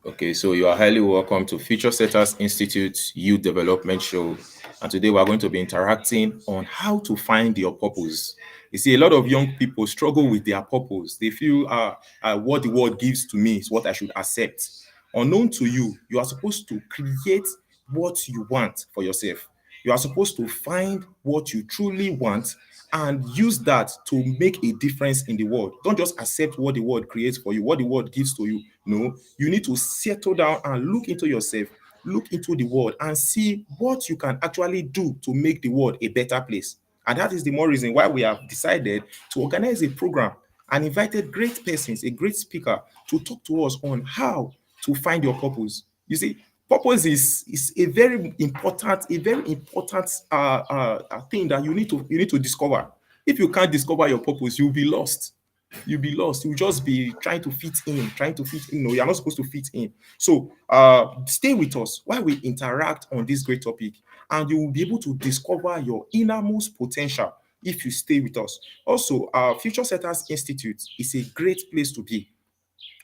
Okay, so you are highly welcome to Future Setters Institute Youth Development Show. And today we are going to be interacting on how to find your purpose. You see, a lot of young people struggle with their purpose. They feel what the world gives to me is what I should accept. Unknown to you, you are supposed to create what you want for yourself. You are supposed to find what you truly want and use that to make a difference in the world. Don't just accept what the world creates for you, what the world gives to you. No, you need to settle down and look into yourself, look into the world, and see what you can actually do to make the world a better place. And that is the more reason why we have decided to organize a program and invited great persons, a great speaker, to talk to us on how to find your purpose. You see, purpose is a very important thing that you need to discover. If you can't discover your purpose, you'll be lost. You'll be lost. You'll just be trying to fit in, trying to fit in. No, you're not supposed to fit in. So stay with us while we interact on this great topic, and you will be able to discover your innermost potential if you stay with us. Also, Future Setters Institute is a great place to be.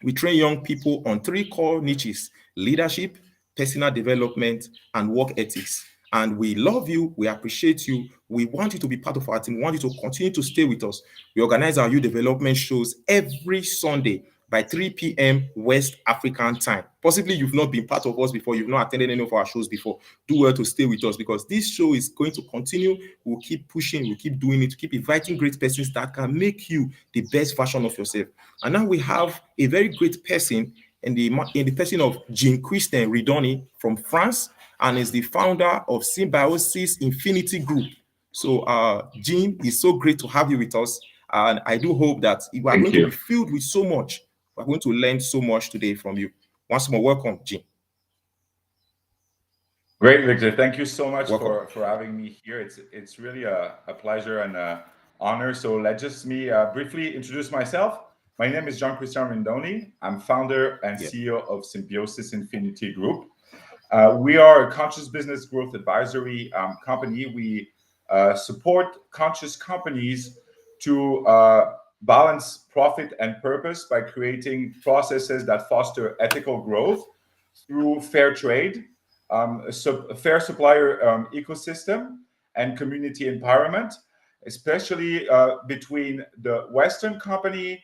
We train young people on three core niches: leadership, personal development, and work ethics. And we love you. We appreciate you. We want you to be part of our team. We want you to continue to stay with us. We organize our youth development shows every Sunday by 3 p.m. West African time. Possibly you've not been part of us before, you've not attended any of our shows before. Do well to stay with us because this show is going to continue. We'll keep pushing, we'll keep doing it, keep inviting great persons that can make you the best version of yourself. And now we have a very great person in the person of Jean Christian Rindoni from France, and is the founder of Symbiosis Infinity Group. So, Jean, it's so great to have you with us. And I do hope that you are Thank going to you. be filled with so much. We're going to learn so much today from you. Once more, welcome, Jean. Great, Victor. Thank you so much Welcome. for having me here. It's really a pleasure and an honor. So let's just me briefly introduce myself. My name is Jean Christian Rindoni. I'm founder and Yeah. CEO of Symbiosis Infinity Group. We are a conscious business growth advisory company. We support conscious companies to balance profit and purpose by creating processes that foster ethical growth through fair trade, a fair supplier ecosystem, and community empowerment, especially between the Western company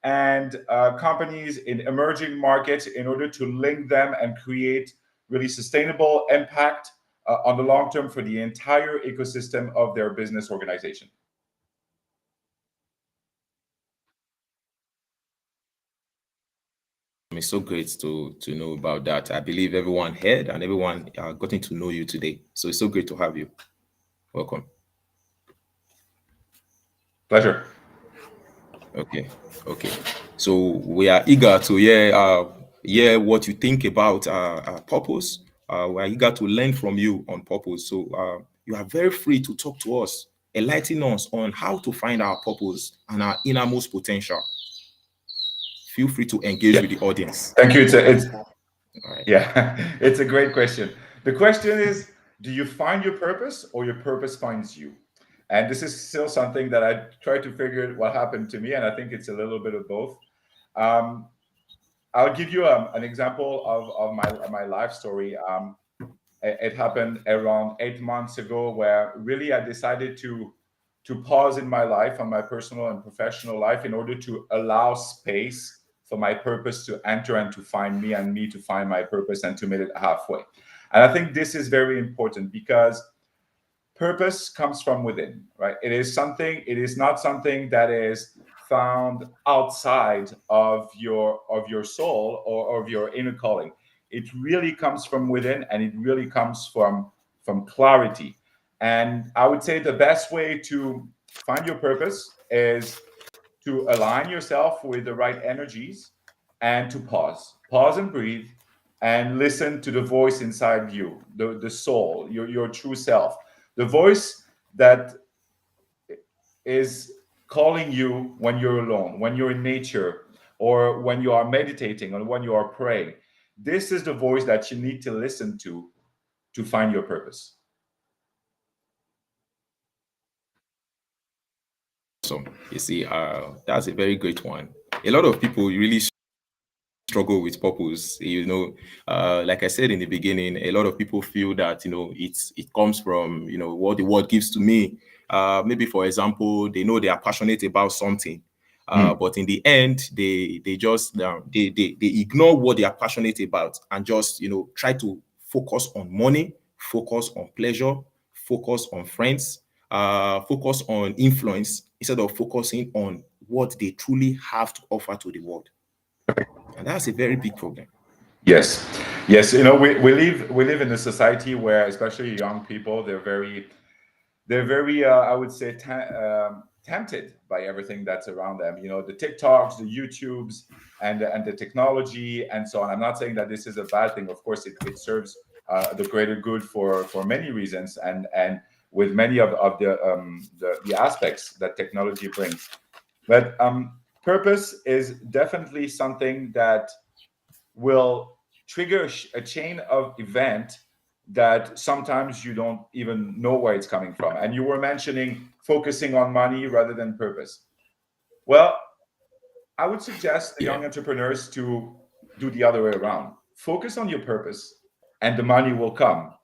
and companies in emerging markets in order to link them and create really sustainable impact on the long term for the entire ecosystem of their business organization. It's so great to know about that. I believe everyone heard and everyone gotten to know you today. So it's so great to have you. Welcome. Pleasure. Okay, okay. So we are eager to hear what you think about purpose. We are eager to learn from you on purpose. So you are very free to talk to us, enlighten us on how to find our purpose and our innermost potential. Feel free to engage Yeah, with the audience. thank you. It's All right. yeah, it's a great question. The question is, do you find your purpose or your purpose finds you? And this is still something that I try to figure what happened to me, and I think it's a little bit of both. Um, I'll give you an example of my life story. It happened around 8 months ago, where really I decided to pause in my life, on my personal and professional life, in order to allow space for my purpose to enter and to find me, and me to find my purpose and to meet it halfway. And I think this is very important because purpose comes from within, right? It is not something that is found outside of your soul or of your inner calling. It really comes from within, and it really comes from clarity. And I would say the best way to find your purpose is to align yourself with the right energies, and to pause and breathe, and listen to the voice inside you, the soul, your true self, the voice that is calling you when you're alone, when you're in nature, or when you are meditating, or when you are praying. This is the voice that you need to listen to find your purpose. So you see, that's a very great one. A lot of people really struggle with purpose. Like I said in the beginning, a lot of people feel that it comes from what the world gives to me. Maybe for example, they know they are passionate about something, Mm. but in the end, they just they ignore what they are passionate about and just try to focus on money, focus on pleasure, focus on friends, focus on influence instead of focusing on what they truly have to offer to the world. And that's a very big problem. Yes, yes. We live in a society where, especially young people, they're very I would say tempted by everything that's around them. The TikToks, the YouTubes, and the technology and so on. I'm not saying that this is a bad thing. Of course, it serves the greater good for many reasons, and with many of the aspects that technology brings. But purpose is definitely something that will trigger a chain of event that sometimes you don't even know where it's coming from. And you were mentioning focusing on money rather than purpose. Well, I would suggest Yeah, young entrepreneurs to do the other way around. Focus on your purpose and the money will come.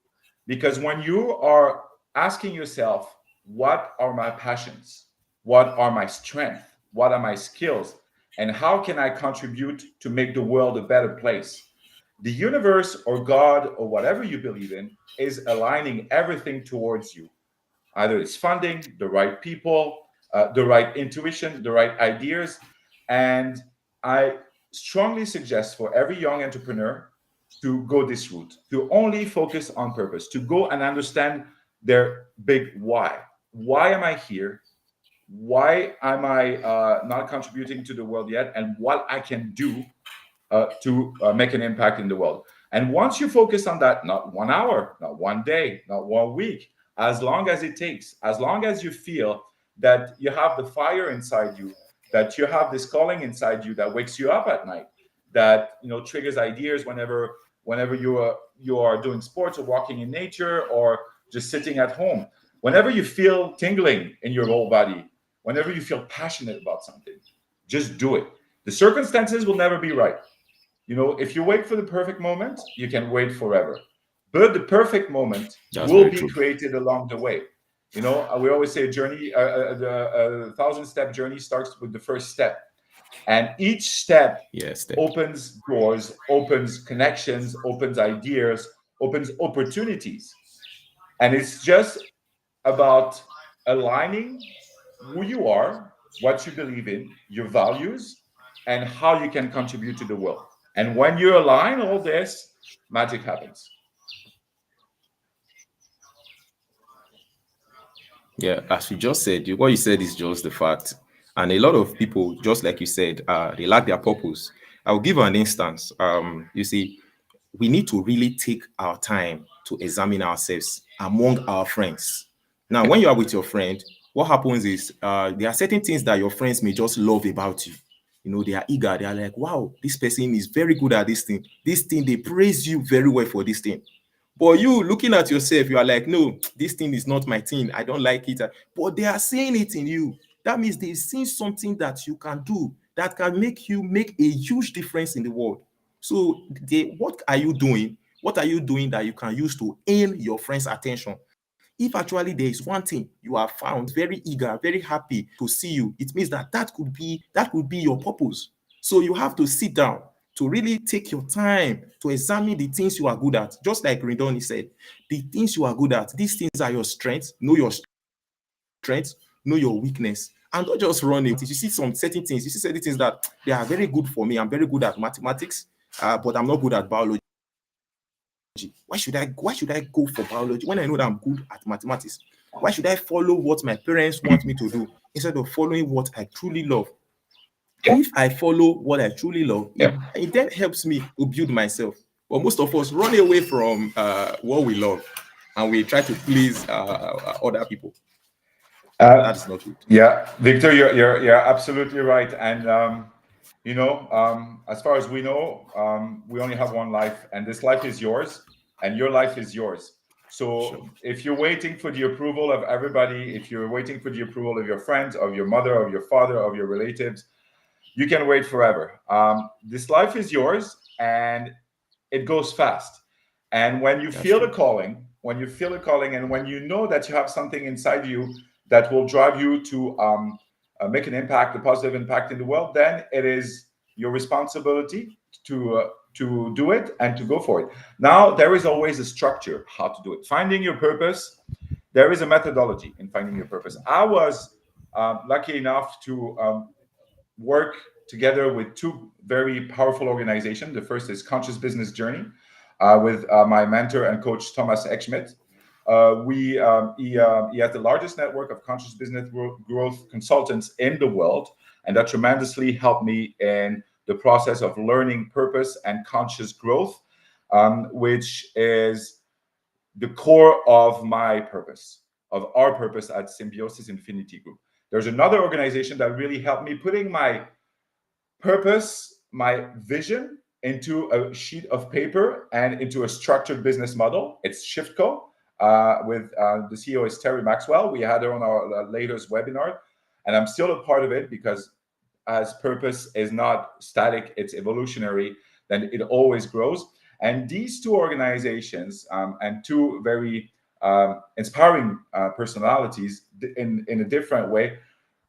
Because when you are asking yourself, what are my passions? What are my strengths? What are my skills? And how can I contribute to make the world a better place? The universe or God or whatever you believe in is aligning everything towards you. Either it's funding, the right people, the right intuition, the right ideas. And I strongly suggest for every young entrepreneur to go this route, to only focus on purpose, to go and understand their big why. Why am I here? Why am I not contributing to the world yet? And what I can do to make an impact in the world. And once you focus on that, not 1 hour, not one day, not 1 week, as long as it takes, as long as you feel that you have the fire inside you, that you have this calling inside you that wakes you up at night, that triggers ideas whenever you are doing sports or walking in nature or just sitting at home. Whenever you feel tingling in your whole body, whenever you feel passionate about something, just do it. The circumstances will never be right. If you wait for the perfect moment, you can wait forever. But the perfect moment that's will very be true. created along the way. We always say the 1,000-step journey starts with the first step. And each step Yes, opens doors, opens connections, opens ideas, opens opportunities. And it's just about aligning who you are, what you believe in, your values, and how you can contribute to the world. And when you align all this, magic happens. yeah. As you just said, what you said is just the fact. And a lot of people, just like you said, they lack their purpose. I'll give an instance. You see, we need to really take our time to examine ourselves among our friends. Now, when you are with your friend, what happens is there are certain things that your friends may just love about you. They are eager. They are like, wow, this person is very good at this thing. This thing, they praise you very well for this thing. But you looking at yourself, you are like, no, this thing is not my thing. I don't like it. But they are seeing it in you. That means they've seen something that you can do that can make you make a huge difference in the world. So what are you doing? What are you doing that you can use to gain your friend's attention? If actually there is one thing you have found very eager, very happy to see you, it means that could be your purpose. So you have to sit down to really take your time to examine the things you are good at. Just like Rindoni said, the things you are good at, these things are your strengths. Know your strengths, know your weakness, and don't just run it. You see some certain things, you see certain things that they are very good for me. I'm very good at mathematics, but I'm not good at biology. Why should I go for biology when I know that I'm good at mathematics? Why should I follow what my parents want me to do instead of following what I truly love? If I follow what I truly love, it, Yeah. it then helps me to build myself. But most of us run away from what we love and we try to please other people. Uh, That is not good. yeah, Victor, you're absolutely right. And as far as we know, we only have one life, and this life is yours, and your life is yours. Sure. So if you're waiting for the approval of everybody, if you're waiting for the approval of your friends, of your mother, of your father, of your relatives, you can wait forever. This life is yours, and it goes fast. And when you That's feel the true. calling, and when you know that you have something inside you that will drive you to make an impact, a positive impact in the world, then it is your responsibility to do it and to go for it. Now, there is always a structure how to do it. Finding your purpose, there is a methodology in finding your purpose. I was lucky enough to work together with two very powerful organizations. The first is Conscious Business Journey with my mentor and coach Thomas Eckschmidt. He has the largest network of conscious business growth consultants in the world, and that tremendously helped me in the process of learning purpose and conscious growth, which is the core of my purpose, of our purpose at Symbiosis Infinity Group. There's another organization that really helped me putting my purpose, my vision into a sheet of paper and into a structured business model. It's Shiftco. With the CEO is Terry Maxwell. We had her on our latest webinar, and I'm still a part of it because as purpose is not static, it's evolutionary, then it always grows. And these two organizations and two very inspiring personalities in a different way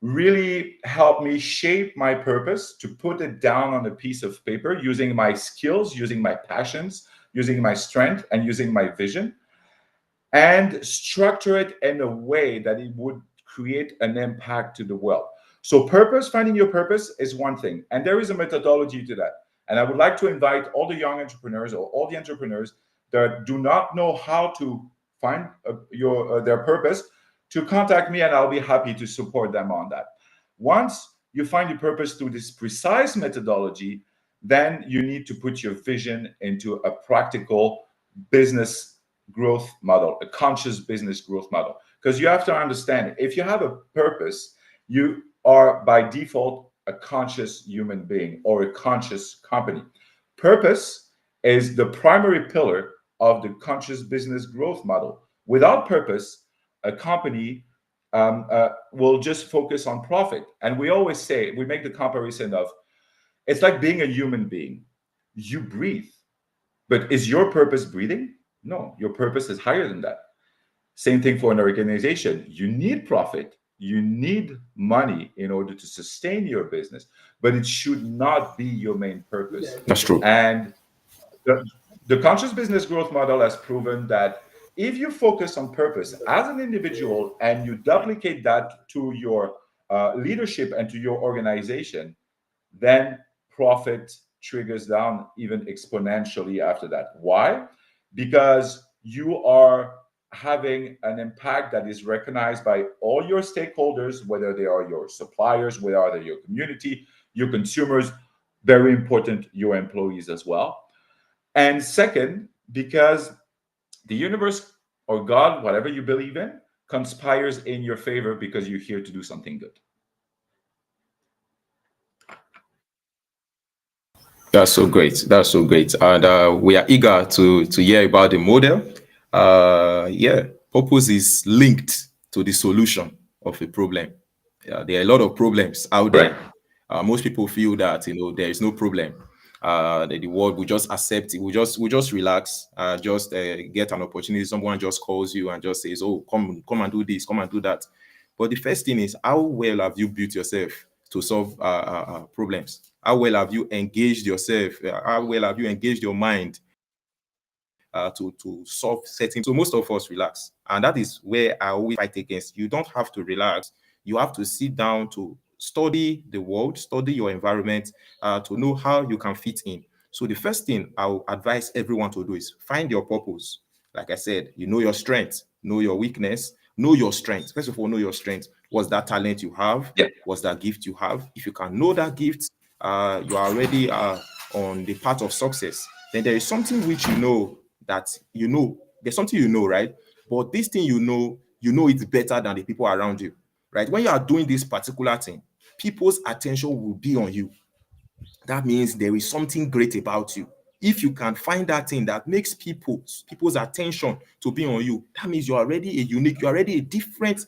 really helped me shape my purpose to put it down on a piece of paper using my skills, using my passions, using my strength, and using my vision, and structure it in a way that it would create an impact to the world. So, purpose, finding your purpose is one thing, and there is a methodology to that. And I would like to invite all the young entrepreneurs or all the entrepreneurs that do not know how to find their purpose to contact me, and I'll be happy to support them on that. Once you find your purpose through this precise methodology, then you need to put your vision into a practical business growth model, a conscious business growth model. Because you have to understand, if you have a purpose, you are by default a conscious human being or a conscious company. Purpose is the primary pillar of the conscious business growth model. Without purpose, a company will just focus on profit. And we always say, we make the comparison of, it's like being a human being. You breathe, but is your purpose breathing? No, your purpose is higher than that. Same thing for an organization. You need profit, you need money in order to sustain your business, but it should not be your main purpose. That's true. And the, the conscious business growth model has proven that if you focus on purpose as an individual and you duplicate that to your leadership and to your organization, then profit triggers down even exponentially after that. Why? Because you are having an impact that is recognized by all your stakeholders, whether they are your suppliers, whether they are your community, your consumers, very important, your employees as well. And second, because the universe or God, whatever you believe in, conspires in your favor because you're here to do something good. That's so great. That's so great. And we are eager to hear about the model. Yeah, purpose is linked to the solution of a problem. There are a lot of problems out Right. there. Most people feel that there is no problem. That the world will just accept it. We just relax. Just get an opportunity. Someone just calls you and just says, "Oh, come and do this. Come and do that." But the first thing is, how well have you built yourself to solve problems? How well have you engaged yourself? How well have you engaged your mind to solve certain? So most of us relax, and that is where I always fight against. You don't have to relax. You have to sit down to study the world, study your environment, to know how you can fit in. So the first thing I will advise everyone to do is find your purpose. Like I said, you know your strength, know your weakness, know your strength. First of all, know your strength. What's that talent you have? Yeah. What's that gift you have? If you can know that gift, you are already on the path of success. Then there is something which there's something right? But this thing you know it's better than the people around you, right? When you are doing this particular thing, people's attention will be on you. That means there is something great about you. If you can find that thing that makes people's attention to be on you, that means you're already you're already a different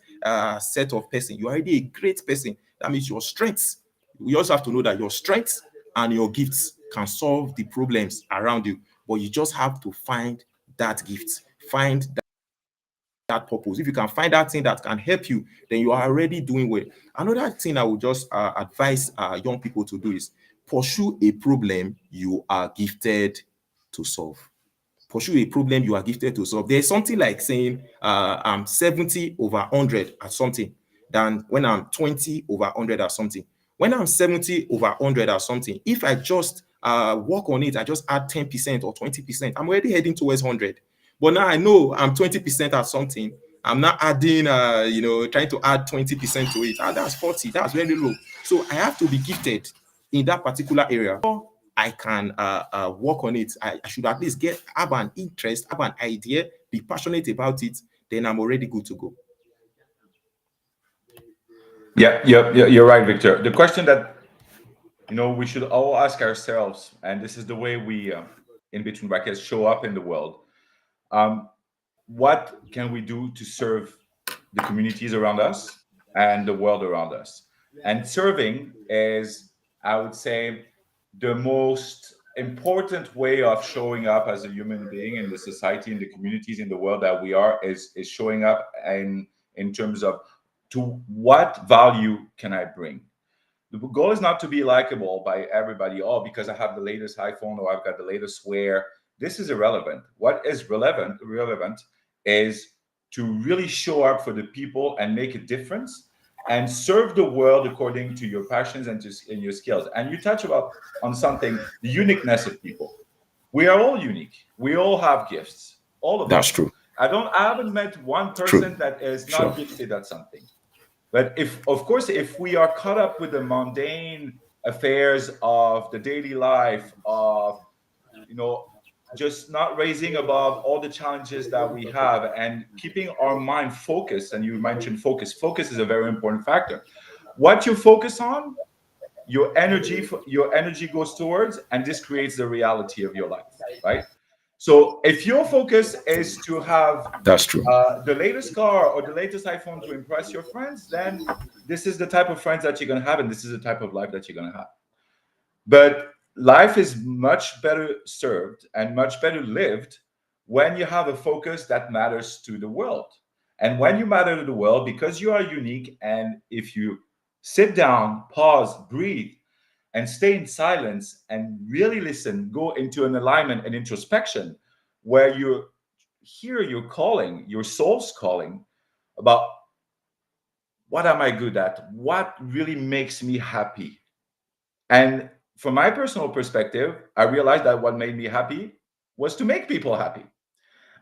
set of person. You're already a great person. That means your strengths You also have to know that your strengths and your gifts can solve the problems around you, but you just have to find that gift, find that purpose. If you can find that thing that can help you, then you are already doing well. Another thing I would just advise young people to do is pursue a problem you are gifted to solve. Pursue a problem you are gifted to solve. There's something like saying I'm 70 over 100 at something than when I'm 20 over 100 at something. When I'm 70 over 100 at something, if I just work on it, I just add 10% or 20%, I'm already heading towards 100. But now I know I'm 20% at something. I'm not adding, trying to add 20% to it. That's 40. That's very low. So I have to be gifted in that particular area. I can work on it. I should at least have an interest, have an idea, be passionate about it. Then I'm already good to go. Yeah, you're right, Victor. The question that we should all ask ourselves, and this is the way we, in between brackets, show up in the world. Um, what can we do to serve the communities around us and the world around us? And serving is, I would say, the most important way of showing up as a human being in the society, in the communities, in the world that we are, is showing up in terms of, to what value can I bring? The goal is not to be likable by everybody. Oh, because I have the latest iPhone or I've got the latest wear. This is irrelevant. What is relevant is to really show up for the people and make a difference and serve the world according to your passions and your skills. And you touch about on something, the uniqueness of people. We are all unique. We all have gifts, all of That's us. true. I haven't met one True. person that is Sure. not gifted at something. But if, of course, if we are caught up with the mundane affairs of the daily life, of you know just not raising above all the challenges that we have and keeping our mind focused, and you mentioned focus is a very important factor. What you focus on, your energy goes towards, and this creates the reality of your life, right? So if your focus is to have That's true. the latest car or the latest iPhone to impress your friends, then this is the type of friends that you're going to have, and this is the type of life that you're going to have. But life is much better served and much better lived when you have a focus that matters to the world. And when you matter to the world, because you are unique, and if you sit down, pause, breathe, and stay in silence and really listen, go into an alignment and introspection where you hear your calling, your soul's calling about what am I good at? What really makes me happy? And from my personal perspective, I realized that what made me happy was to make people happy.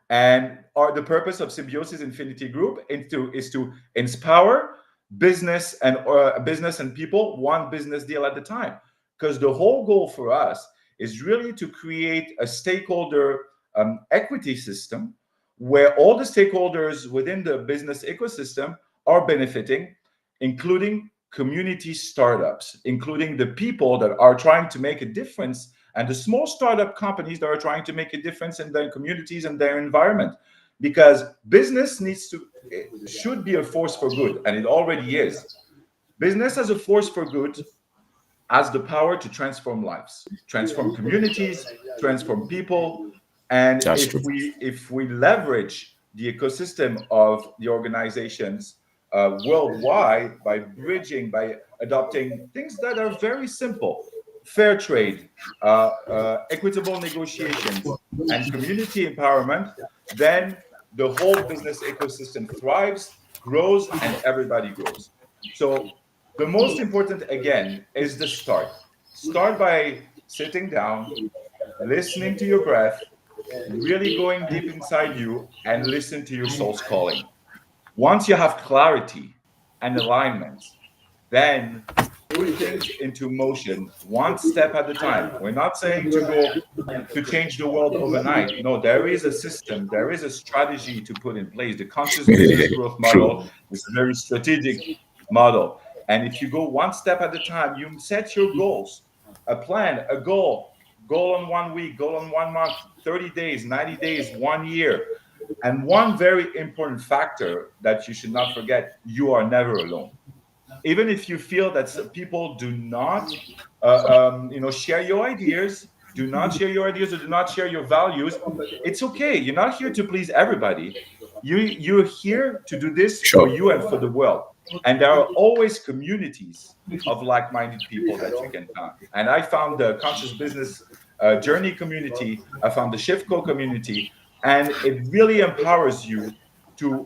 And the purpose of Symbiosis Infinity Group is to inspire business and people one business deal at a time. Because the whole goal for us is really to create a stakeholder equity system where all the stakeholders within the business ecosystem are benefiting, including community startups, including the people that are trying to make a difference, and the small startup companies that are trying to make a difference in their communities and their environment. Because business should be a force for good, and it already is. Business as a force for good has the power to transform lives, transform communities, transform people. And That's if true. we leverage the ecosystem of the organizations worldwide by bridging, by adopting things that are very simple, fair trade, equitable negotiations, and community empowerment, then the whole business ecosystem thrives, grows, and everybody grows. So the most important, again, is the start. Start by sitting down, listening to your breath, really going deep inside you, and listen to your soul's calling. Once you have clarity and alignment, then put things into motion one step at a time. We're not saying to change the world overnight. No, there is a system, there is a strategy to put in place. The conscious business growth True. model is a very strategic model. And if you go one step at a time, you set your goals, a plan, a goal on 1 week, goal on 1 month, 30 days, 90 days, 1 year. And one very important factor that you should not forget, you are never alone. even if you feel that people do not, share your ideas, do not share your ideas, or do not share your values, it's okay. You're not here to please everybody. You're here to do this for Sure. you and for the world. And there are always communities of like-minded people that you can find. And I found the conscious business journey community. I found the Shiftco community, and it really empowers you to,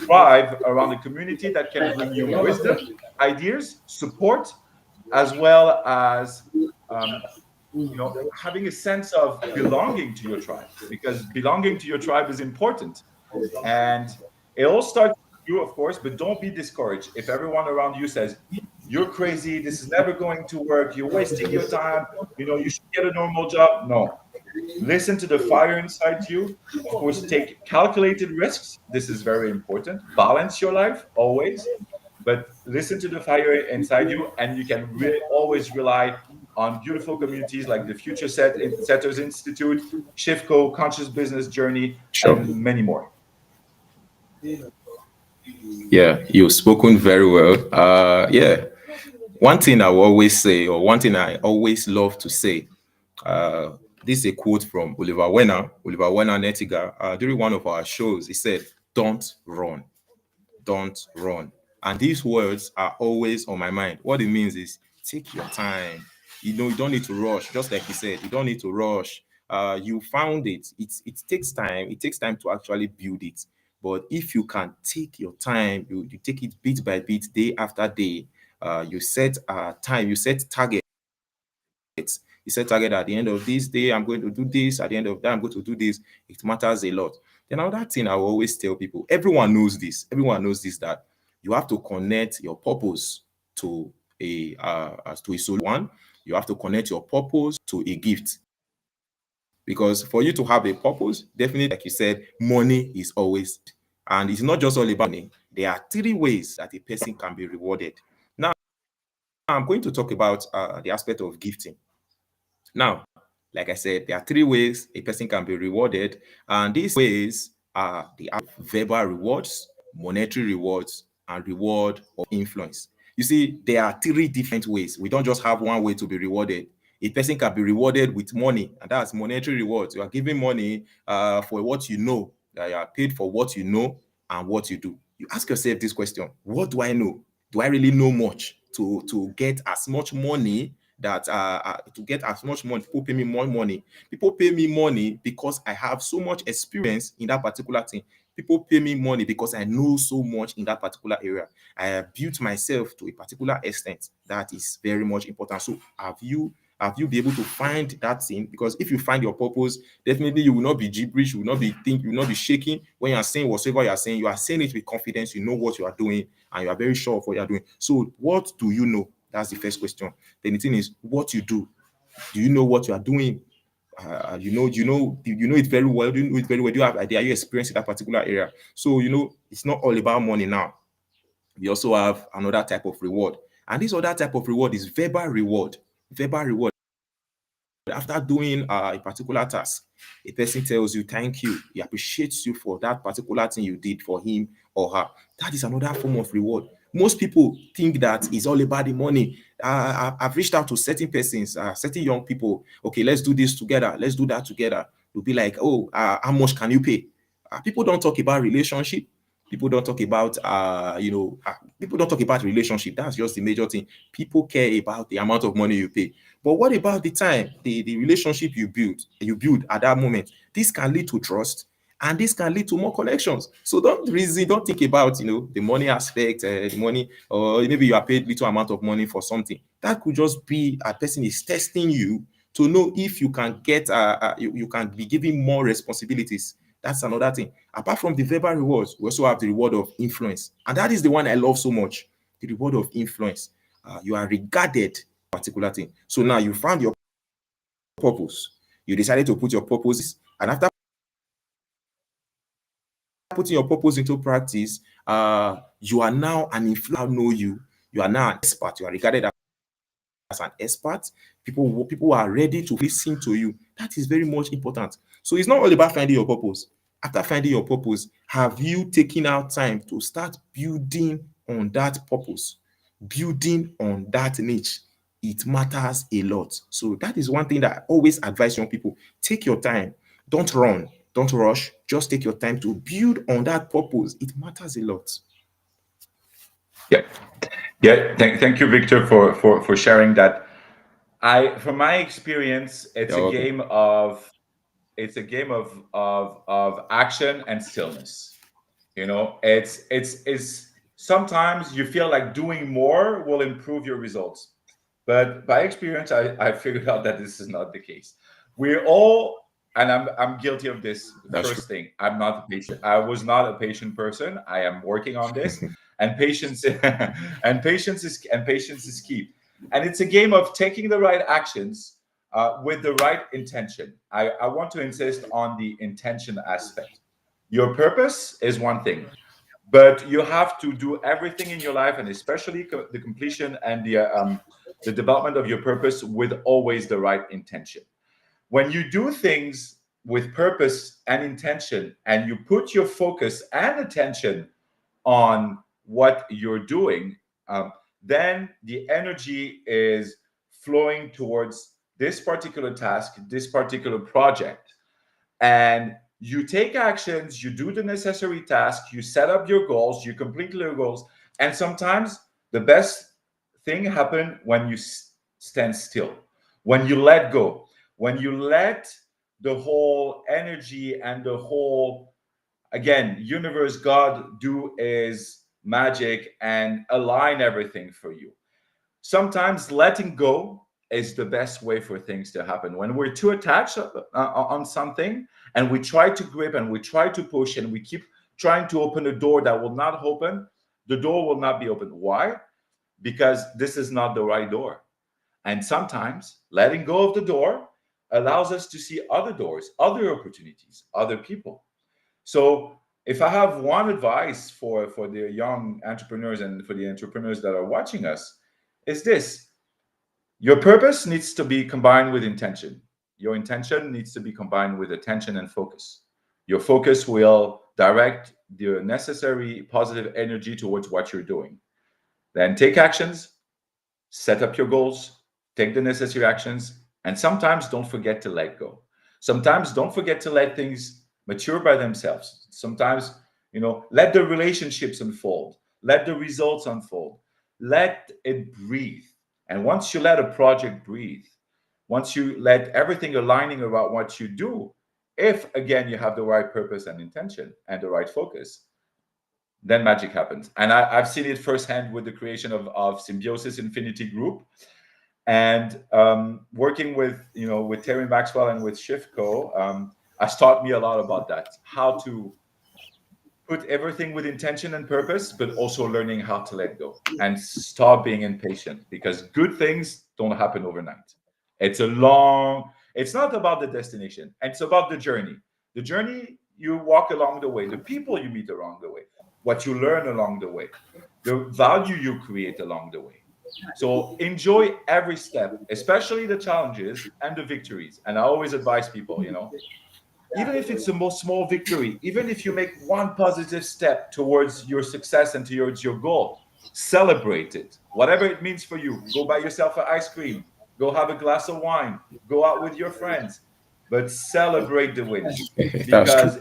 thrive around a community that can bring you wisdom, ideas, support, as well as, um, having a sense of belonging to your tribe, because belonging to your tribe is important. And it all starts with you, of course, but don't be discouraged if everyone around you says, "You're crazy, this is never going to work, you're wasting your time, you should get a normal job." No. Listen to the fire inside you. Of course, take calculated risks. This is very important. Balance your life always, but listen to the fire inside you, and you can always rely on beautiful communities like the Setters Institute, Shifco, Conscious Business Journey, Sure. and many more. Yeah, you've spoken very well. Yeah, one thing I will always say, or one thing I always love to say, uh, this is a quote from Oliver Werner Nettiger, during one of our shows. He said, "Don't run, don't run." And these words are always on my mind. What it means is take your time. You don't need to rush. Just like he said, you don't need to rush. You found it. It takes time. It takes time to actually build it. But if you can take your time, you take it bit by bit, day after day. You set time. You set targets. You set target at the end of this day, I'm going to do this. At the end of that, I'm going to do this. It matters a lot. Then another thing I will always tell people, everyone knows this. Everyone knows this, that you have to connect your purpose to a solution. You have to connect your purpose to a gift. Because for you to have a purpose, definitely, like you said, money is always, and it's not just all about money. There are three ways that a person can be rewarded. Now, I'm going to talk about the aspect of gifting. Now, like I said, there are three ways a person can be rewarded, and these ways are the verbal rewards, monetary rewards, and reward of influence. You see, there are three different ways. We don't just have one way to be rewarded. A person can be rewarded with money, and that's monetary rewards. You are giving money for what you know. You are paid for what you know and what you do. You ask yourself this question: what do I know? Do I really know much to get as much money that to get as much money? People pay me more money. People pay me money because I have so much experience in that particular thing. People pay me money because I know so much in that particular area. I have built myself to a particular extent that is very much important. So have you been able to find that thing? Because if you find your purpose, definitely you will not be gibberish, you will not be think, you will not be shaking when you are saying whatever you are saying. You are saying it with confidence. You know what you are doing, and you are very sure of what you are doing. So, what do you know? That's the first question. Then the thing is, what you do. Do you know what you are doing? You know it very well. Do you know it very well? Do you have idea? Are you experiencing that particular area? So it's not all about money now. We also have another type of reward, and this other type of reward is verbal reward. Verbal reward. After doing a particular task, a person tells you thank you, he appreciates you for that particular thing you did for him or her. That is another form of reward. Most people think that it's all about the money. I've reached out to certain persons, certain young people. Okay, let's do this together. Let's do that together. You'll be like, oh, how much can you pay? People don't talk about relationship. People don't talk about people don't talk about relationship. That's just the major thing. People care about the amount of money you pay. But what about the time, the relationship you build at that moment? This can lead to trust, and this can lead to more connections. So don't think about the money aspect, the money, or maybe you are paid little amount of money for something. That could just be a person is testing you to know if you can you can be given more responsibilities. That's another thing. Apart from the verbal rewards, we also have the reward of influence, and that is the one I love so much. The reward of influence. You are regarded particular thing. So now you found your purpose. You decided to put your purposes, and after putting your purpose into practice, you are now an influencer. Know you. You are now an expert. You are regarded as an expert. People are ready to listen to you. That is very much important. So it's not all about finding your purpose. After finding your purpose, have you taken out time to start building on that purpose? building on that niche, it matters a lot. So that is one thing that I always advise young people. Take your time. Don't run. Don't rush. Just take your time to build on that purpose. It matters a lot. Yeah, yeah. Thank you, Victor, for sharing that. From my experience, You're welcome. it's a game of action and stillness. It's sometimes you feel like doing more will improve your results, but by experience, I figured out that this is not the case. We're all, and I'm guilty of this. That's true. First thing, I'm not a patient. I was not a patient person. I am working on this, and patience and patience is key. And it's a game of taking the right actions with the right intention. I want to insist on the intention aspect. Your purpose is one thing, but you have to do everything in your life, and especially the completion and the development of your purpose with always the right intention. When you do things with purpose and intention, and you put your focus and attention on what you're doing, then the energy is flowing towards this particular task, this particular project, and you take actions, you do the necessary tasks, you set up your goals, you complete your goals, and sometimes the best thing happen when you stand still, when you let go, when you let the whole energy and the whole, again, universe, God do is magic and align everything for you. Sometimes letting go is the best way for things to happen. When we're too attached on something, and we try to grip and we try to push and we keep trying to open a door that will not open, the door will not be open. Why? Because this is not the right door. And sometimes letting go of the door allows us to see other doors, other opportunities, other people. So if I have one advice for the young entrepreneurs and for the entrepreneurs that are watching us, is this: your purpose needs to be combined with intention. Your intention needs to be combined with attention and focus. Your focus will direct the necessary positive energy towards what you're doing. Then take actions, set up your goals, take the necessary actions, and sometimes don't forget to let go. Sometimes don't forget to let things mature by themselves. Sometimes, let the relationships unfold, let the results unfold, let it breathe. And once you let a project breathe, once you let everything aligning around what you do, if again you have the right purpose and intention and the right focus, then magic happens. And I've seen it firsthand with the creation of Symbiosis Infinity Group, and working with Terry Maxwell and with Shifco, has taught me a lot about that, how to put everything with intention and purpose, but also learning how to let go and stop being impatient, because good things don't happen overnight. It's not about the destination, it's about the journey. The journey you walk along the way, the people you meet along the way, what you learn along the way, the value you create along the way. So enjoy every step, especially the challenges and the victories. And I always advise people, even if it's the most small victory, even if you make one positive step towards your success and towards your goal, celebrate it. Whatever it means for you, go buy yourself an ice cream, go have a glass of wine, go out with your friends, but celebrate the wins, That's true. because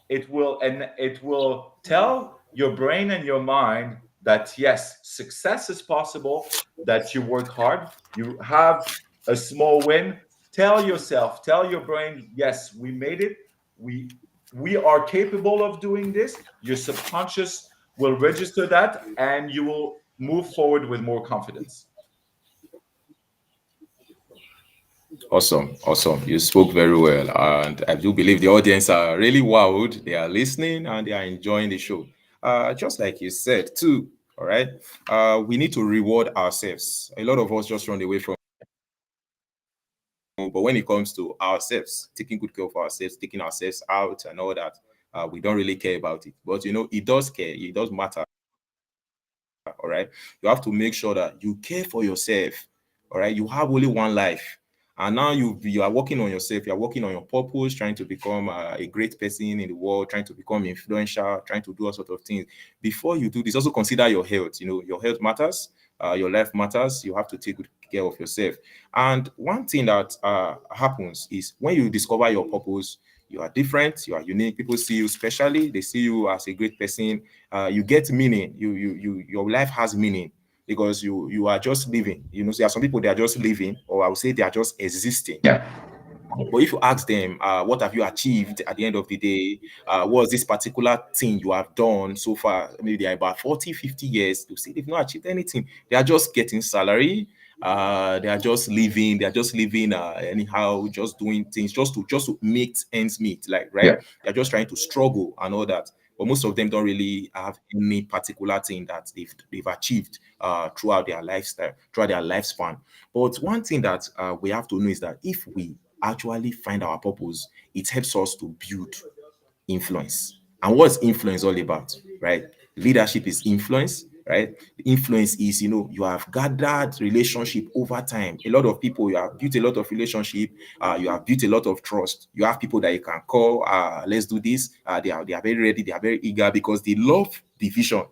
it will tell your brain and your mind that yes, success is possible, that you work hard, you have a small win. Tell your brain, yes, we made it, we are capable of doing this. Your subconscious will register that, and you will move forward with more confidence. Awesome, awesome. You spoke very well, and I do believe the audience are really wowed. They are listening and they are enjoying the show. Just like you said, too. All right. We need to reward ourselves. A lot of us just run away from, but when it comes to ourselves, taking good care of ourselves, taking ourselves out, and all that, we don't really care about it. But it does care. It does matter. All right. You have to make sure that you care for yourself. All right. You have only one life. And now you are working on yourself, you are working on your purpose, trying to become a great person in the world, trying to become influential, trying to do all sorts of things. Before you do this, also consider your health. Your health matters, your life matters. You have to take good care of yourself. And one thing that happens is when you discover your purpose, you are different, you are unique. People see you specially, they see you as a great person. You get meaning. Your life has meaning because you are just living. So there are some people, they are just living, or I would say they are just existing. Yeah. But if you ask them, what have you achieved at the end of the day? What's this particular thing you have done so far? Maybe they are about 40, 50 years. You see, they've not achieved anything. They are just getting salary. They are just living. They are just living anyhow, just doing things just to make ends meet. Like, right? Yeah. They're just trying to struggle and all that. But most of them don't really have any particular thing that they've achieved throughout their lifestyle, throughout their lifespan. But one thing that we have to know is that if we actually find our purpose, it helps us to build influence. And what's influence all about, right? Leadership is influence, right? Influence is, you have gathered relationship over time. A lot of people, you have built a lot of relationship, you have built a lot of trust. You have people that you can call, let's do this. They are very ready, they are very eager because they love the vision.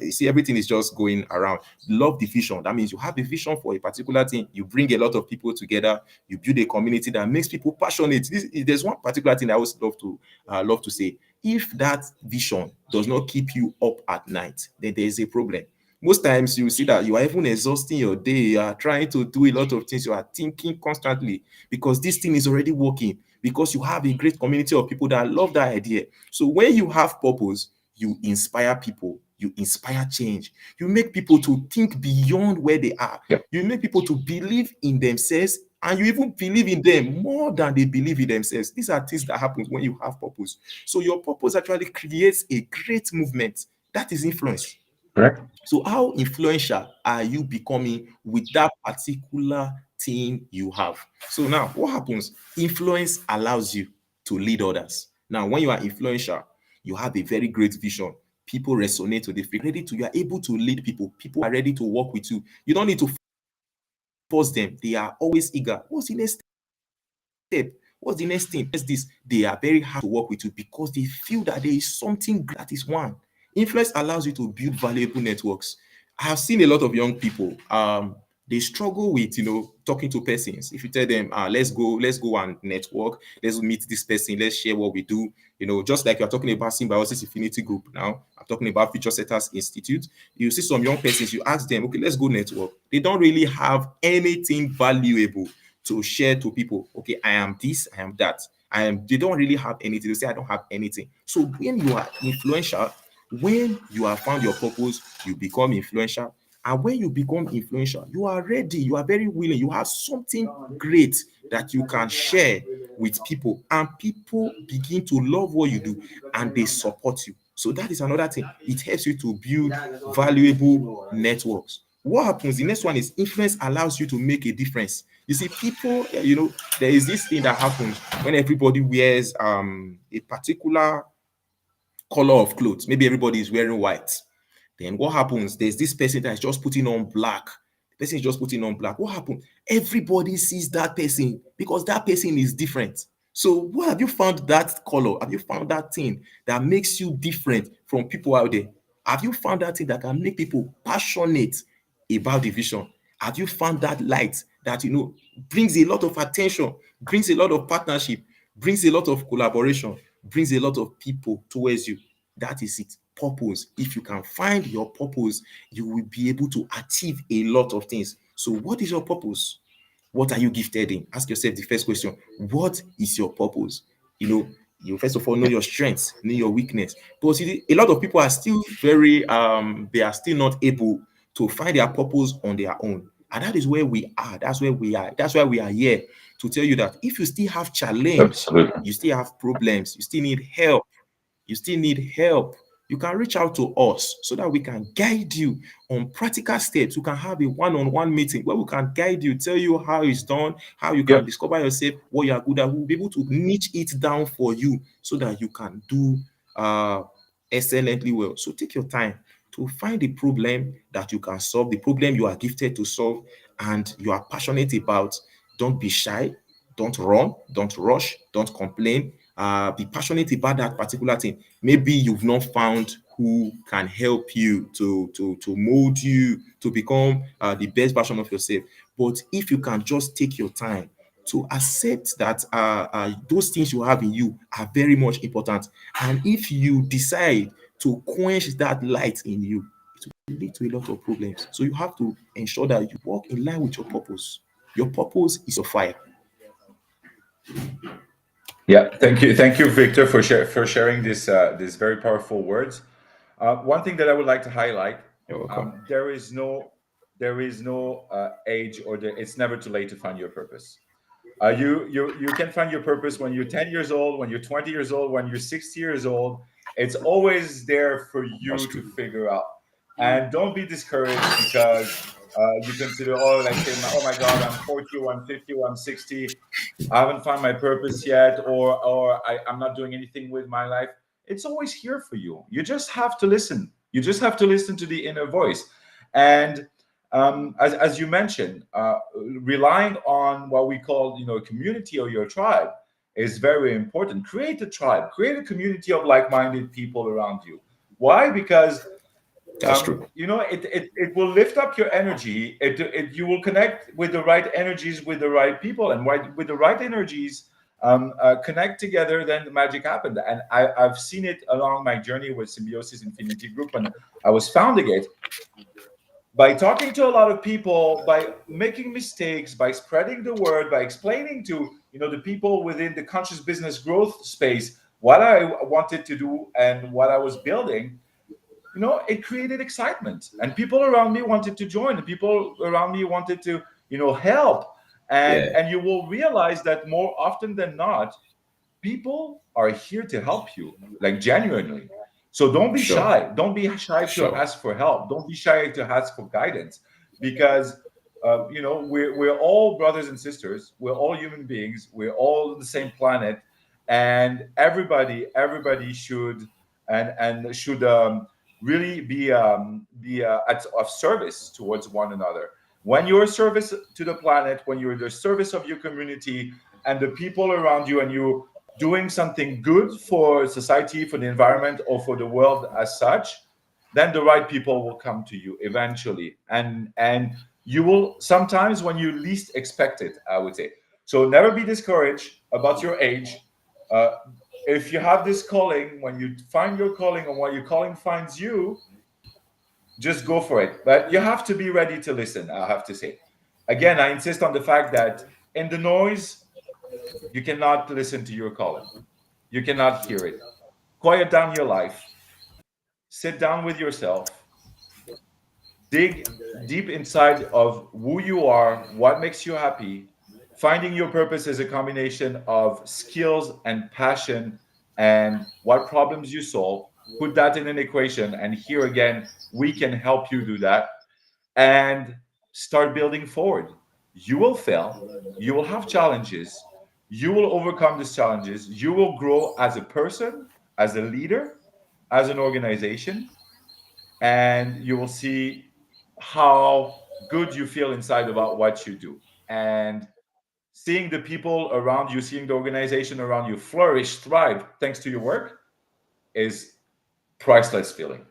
You see, everything is just going around. Love the vision. That means you have a vision for a particular thing. You bring a lot of people together. You build a community that makes people passionate. There's one particular thing I always love to say. If that vision does not keep you up at night, then there is a problem. Most times you see that you are even exhausting your day. You are trying to do a lot of things. You are thinking constantly because this thing is already working. Because you have a great community of people that love that idea. So when you have purpose, you inspire people, you inspire change, you make people to think beyond where they are, Yeah. you make people to believe in themselves, and you even believe in them more than they believe in themselves. These are things that happen when you have purpose. So your purpose actually creates a great movement. That is influence. Correct. So how influential are you becoming with that particular thing you have? So now what happens? Influence allows you to lead others. Now, when you are influential, you have a very great vision. People resonate with it. You are able to lead people. People are ready to work with you. You don't need to force them. They are always eager. What's the next step? What's the next thing? What's this? They are very hard to work with you because they feel that there is something that is one. Influence allows you to build valuable networks. I have seen a lot of young people. They struggle with talking to persons. If you tell them, let's go and network, let's meet this person, let's share what we do. Just like you're talking about Symbiosis Infinity Group now, I'm talking about Future Setters Institute. You see some young persons, you ask them, okay, let's go network. They don't really have anything valuable to share to people. Okay, I am this, I am that. They don't really have anything. They say, I don't have anything. So when you are influential, when you have found your purpose, you become influential. And when you become influential, you are ready, you are very willing, you have something great that you can share with people, and people begin to love what you do and they support you. So that is another thing. It helps you to build valuable networks. What happens? The next one is influence allows you to make a difference. You see, people, there is this thing that happens when everybody wears a particular color of clothes. Maybe everybody is wearing white. Then what happens? There's this person that is just putting on black. The person is just putting on black. What happens? Everybody sees that person because that person is different. So what have you found that color? Have you found that thing that makes you different from people out there? Have you found that thing that can make people passionate about the vision? Have you found that light that brings a lot of attention, brings a lot of partnership, brings a lot of collaboration, brings a lot of people towards you? That is it. Purpose. If you can find your purpose, you will be able to achieve a lot of things. So, what is your purpose? What are you gifted in? Ask yourself the first question. What is your purpose? You first of all know Yeah. your strengths, know your weakness. But see, a lot of people are still they are still not able to find their purpose on their own. And that is where we are. That's where we are. That's why we are here to tell you that if you still have challenge, Absolutely. you still have problems, you still need help, you can reach out to us so that we can guide you on practical steps. We can have a one-on-one meeting where we can guide you, tell you how it's done, how you can Yeah. discover yourself, what you are good at. We'll be able to niche it down for you so that you can do uh, excellently well. So take your time to find the problem that you can solve, the problem you are gifted to solve and you are passionate about. Don't be shy. Don't run. Don't rush. Don't complain. Be passionate about that particular thing. Maybe you've not found who can help you to mold you to become the best version of yourself. But if you can just take your time to accept that those things you have in you are very much important, and if you decide to quench that light in you, it will lead to a lot of problems. So you have to ensure that you walk in line with your purpose. Your purpose is your fire. Yeah, thank you, Victor, for for sharing this these very powerful words. One thing that I would like to highlight: You're welcome. there is no age, or it's never too late to find your purpose. You can find your purpose when you're 10 years old, when you're 20 years old, when you're 60 years old. It's always there for That's you to true. figure out. And don't be discouraged because you consider, oh, like say, oh my God, I'm 40, or I'm 50, or I'm 60. I haven't found my purpose yet, or I'm not doing anything with my life. It's always here for you. You just have to listen. You just have to listen to the inner voice. And as you mentioned, relying on what we call, a community or your tribe is very important. Create a tribe, create a community of like-minded people around you. Why? Because That's true. it will lift up your energy. You will connect with the right energies, with the right people, and with the right energies connect together, then the magic happened. And I've seen it along my journey with Symbiosis Infinity Group when I was founding it. By talking to a lot of people, by making mistakes, by spreading the word, by explaining to the people within the conscious business growth space what I wanted to do and what I was building, it created excitement, and people around me wanted to join, and people around me wanted to help. and Yeah, and you will realize that more often than not, people are here to help you, like genuinely. So don't be sure, shy. Don't be shy to sure. ask for help. Don't be shy to ask for guidance, because we're all brothers and sisters. We're all human beings. We're all on the same planet, and everybody should and should really be of service towards one another. When you're service to the planet, when you're the service of your community and the people around you, and you doing something good for society, for the environment, or for the world as such, then the right people will come to you eventually. And you will sometimes when you least expect it, I would say. So never be discouraged about your age. Uh, if you have this calling, when you find your calling, or when your calling finds you, just go for it. But you have to be ready to listen, I have to say. Again, I insist on the fact that in the noise, you cannot listen to your calling. You cannot hear it. Quiet down your life. Sit down with yourself. Dig deep inside of who you are, what makes you happy. Finding your purpose is a combination of skills and passion and what problems you solve. Put that in an equation, and here again, we can help you do that, and start building forward. You will fail, you will have challenges, you will overcome these challenges, you will grow as a person, as a leader, as an organization, and you will see how good you feel inside about what you do. And seeing the people around you, seeing the organization around you flourish, thrive thanks to your work is priceless feeling.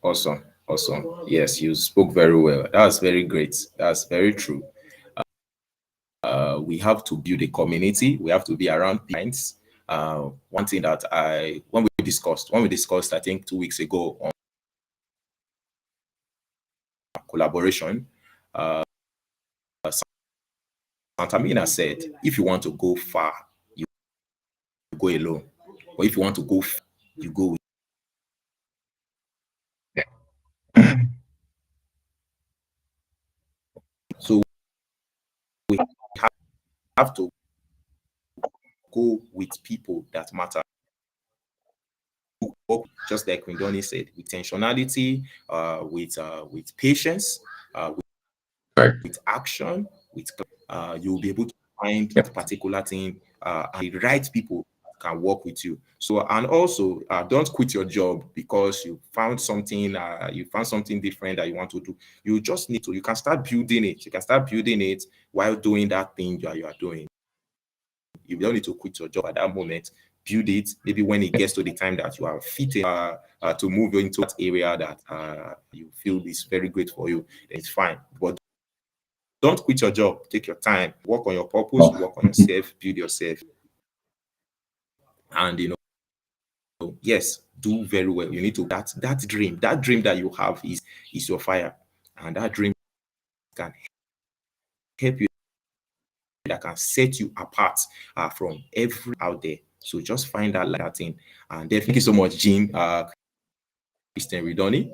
Awesome, awesome. Yes, you spoke very well. That's very great. That's very true. We have to build a community. We have to be around clients. One thing that when we discussed, I think 2 weeks ago on collaboration, uh, Santamina said, if you want to go far, you go alone. But if you want to go far, you go with. So we have to go with people that matter. Just like Rindoni said, with intentionality, with patience, Right. with action, with you'll be able to find Yep. that particular thing and the right people can work with you. So, and also don't quit your job because you found something different that you want to do. You just need to, you can start building it. You can start building it while doing that thing that you are doing. You don't need to quit your job at that moment. Build it. Maybe when it gets to the time that you are fit to move into that area that you feel is very great for you, then it's fine. But don't quit your job. Take your time. Work on your purpose. Work on yourself. Build yourself. And yes, do very well. You need to that dream that you have is your fire, and that dream can help you, that can set you apart from every out there. So just find that thing. And thank you so much, Jean, Christian Rindoni.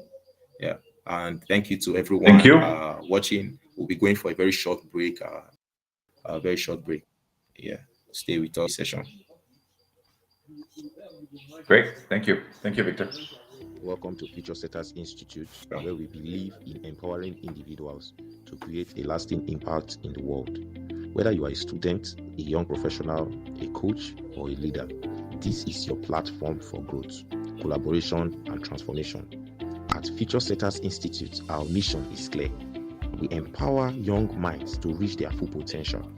Yeah. And thank you to Thank everyone you. watching. We'll be going for a very short break. A very short break. Yeah. Stay with us session. Great. Thank you. Thank you, Victor. Welcome to Future Setters Institute, where we believe in empowering individuals to create a lasting impact in the world. Whether you are a student, a young professional, a coach, or a leader, this is your platform for growth, collaboration, and transformation. At Future Setters Institute, our mission is clear. We empower young minds to reach their full potential,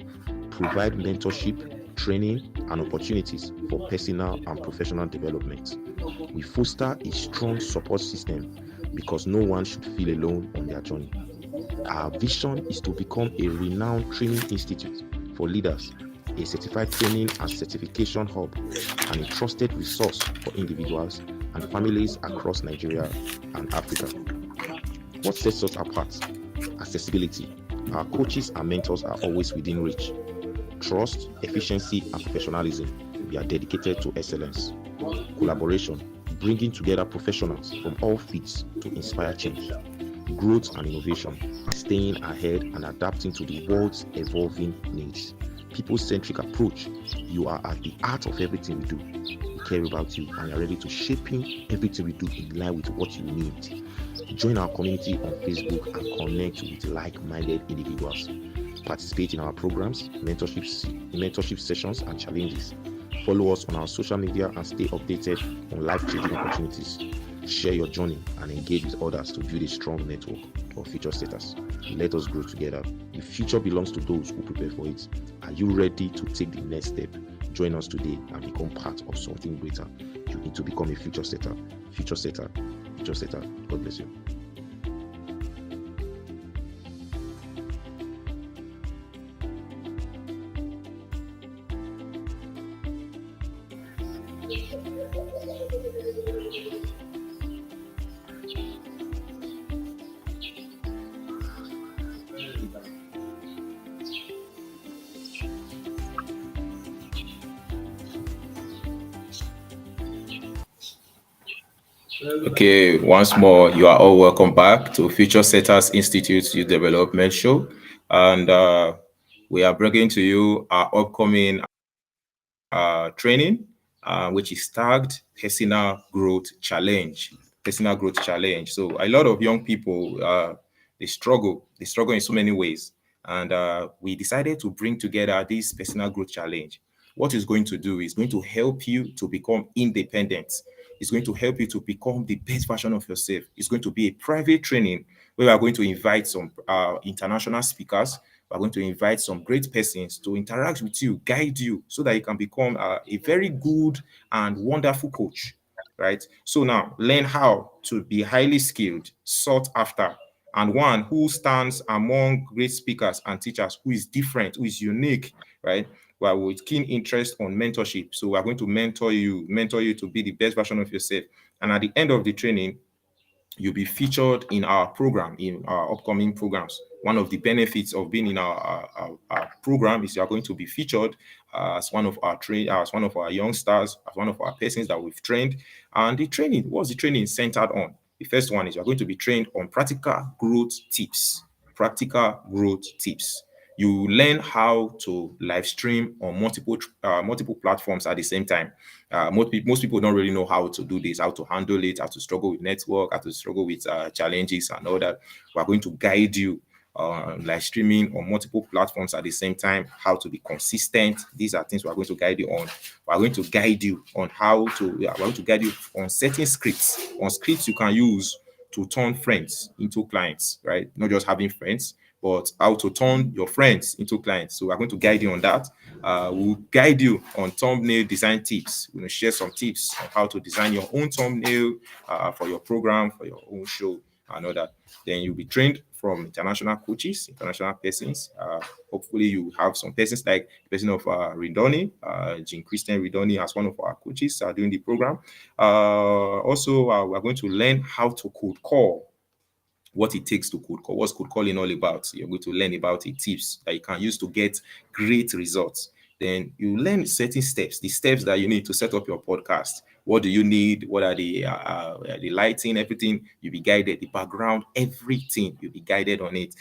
provide mentorship, training, and opportunities for personal and professional development. We foster a strong support system because no one should feel alone on their journey. Our vision is to become a renowned training institute for leaders, a certified training and certification hub, and a trusted resource for individuals and families across Nigeria and Africa. What sets us apart? Accessibility. Our coaches and mentors are always within reach. Trust, efficiency, and professionalism. We are dedicated to excellence. Collaboration, bringing together professionals from all fields to inspire change. Growth and innovation, staying ahead and adapting to the world's evolving needs. People-centric approach, you are at the heart of everything we do. We care about you and are ready to shaping everything we do in line with what you need. Join our community on Facebook and connect with like-minded individuals. Participate in our programs, mentorship sessions, and challenges. Follow us on our social media and stay updated on life-changing opportunities. Share your journey and engage with others to build a strong network of future status. Let us grow together. The future belongs to those who prepare for it. Are you ready to take the next step? Join us today and become part of something greater. You need to become a future setter. Future setter. Future setter. God bless you. Okay, once more, you are all welcome back to Future Setters Institute Youth Development Show. And we are bringing to you our upcoming training, which is tagged Personal Growth Challenge. Personal Growth Challenge. So a lot of young people, they struggle. They struggle in so many ways. And we decided to bring together this Personal Growth Challenge. What it's going to do is going to help you to become independent. It's going to help you to become the best version of yourself. It's going to be a private training where we are going to invite some international speakers. We're going to invite some great persons to interact with you, guide you, so that you can become a very good and wonderful coach, right? So now, learn how to be highly skilled, sought after, and one who stands among great speakers and teachers, who is different, who is unique, right? Well, with keen interest on mentorship. So we're going to mentor you to be the best version of yourself. And at the end of the training, you'll be featured in our program, in our upcoming programs. One of the benefits of being in our program is you are going to be featured as one of our young stars, as one of our persons that we've trained. And the training, what's the training centered on? The first one is you're going to be trained on practical growth tips. Practical growth tips. You learn how to live stream on multiple platforms at the same time. Most people don't really know how to do this, how to handle it, how to struggle with network, how to struggle with challenges and all that. We are going to guide you live streaming on multiple platforms at the same time, how to be consistent. These are things we are going to guide you on. We are going to guide you on how to, we are going to guide you on certain scripts, on scripts you can use to turn friends into clients, right? Not just having friends, but how to turn your friends into clients. So we're going to guide you on that. We'll guide you on thumbnail design tips. We're going to share some tips on how to design your own thumbnail for your program, for your own show, and all that. Then you'll be trained from international coaches, international persons. Hopefully, you have some persons like the person of Rindoni, Jean Christian Rindoni, as one of our coaches doing the program. Also, we're going to learn how to code call, what it takes to code call. What's code calling all about? You're going to learn about it, tips that you can use to get great results. Then you learn certain steps, the steps that you need to set up your podcast. What do you need? What are the lighting, everything? You'll be guided, the background, everything. You'll be guided on it.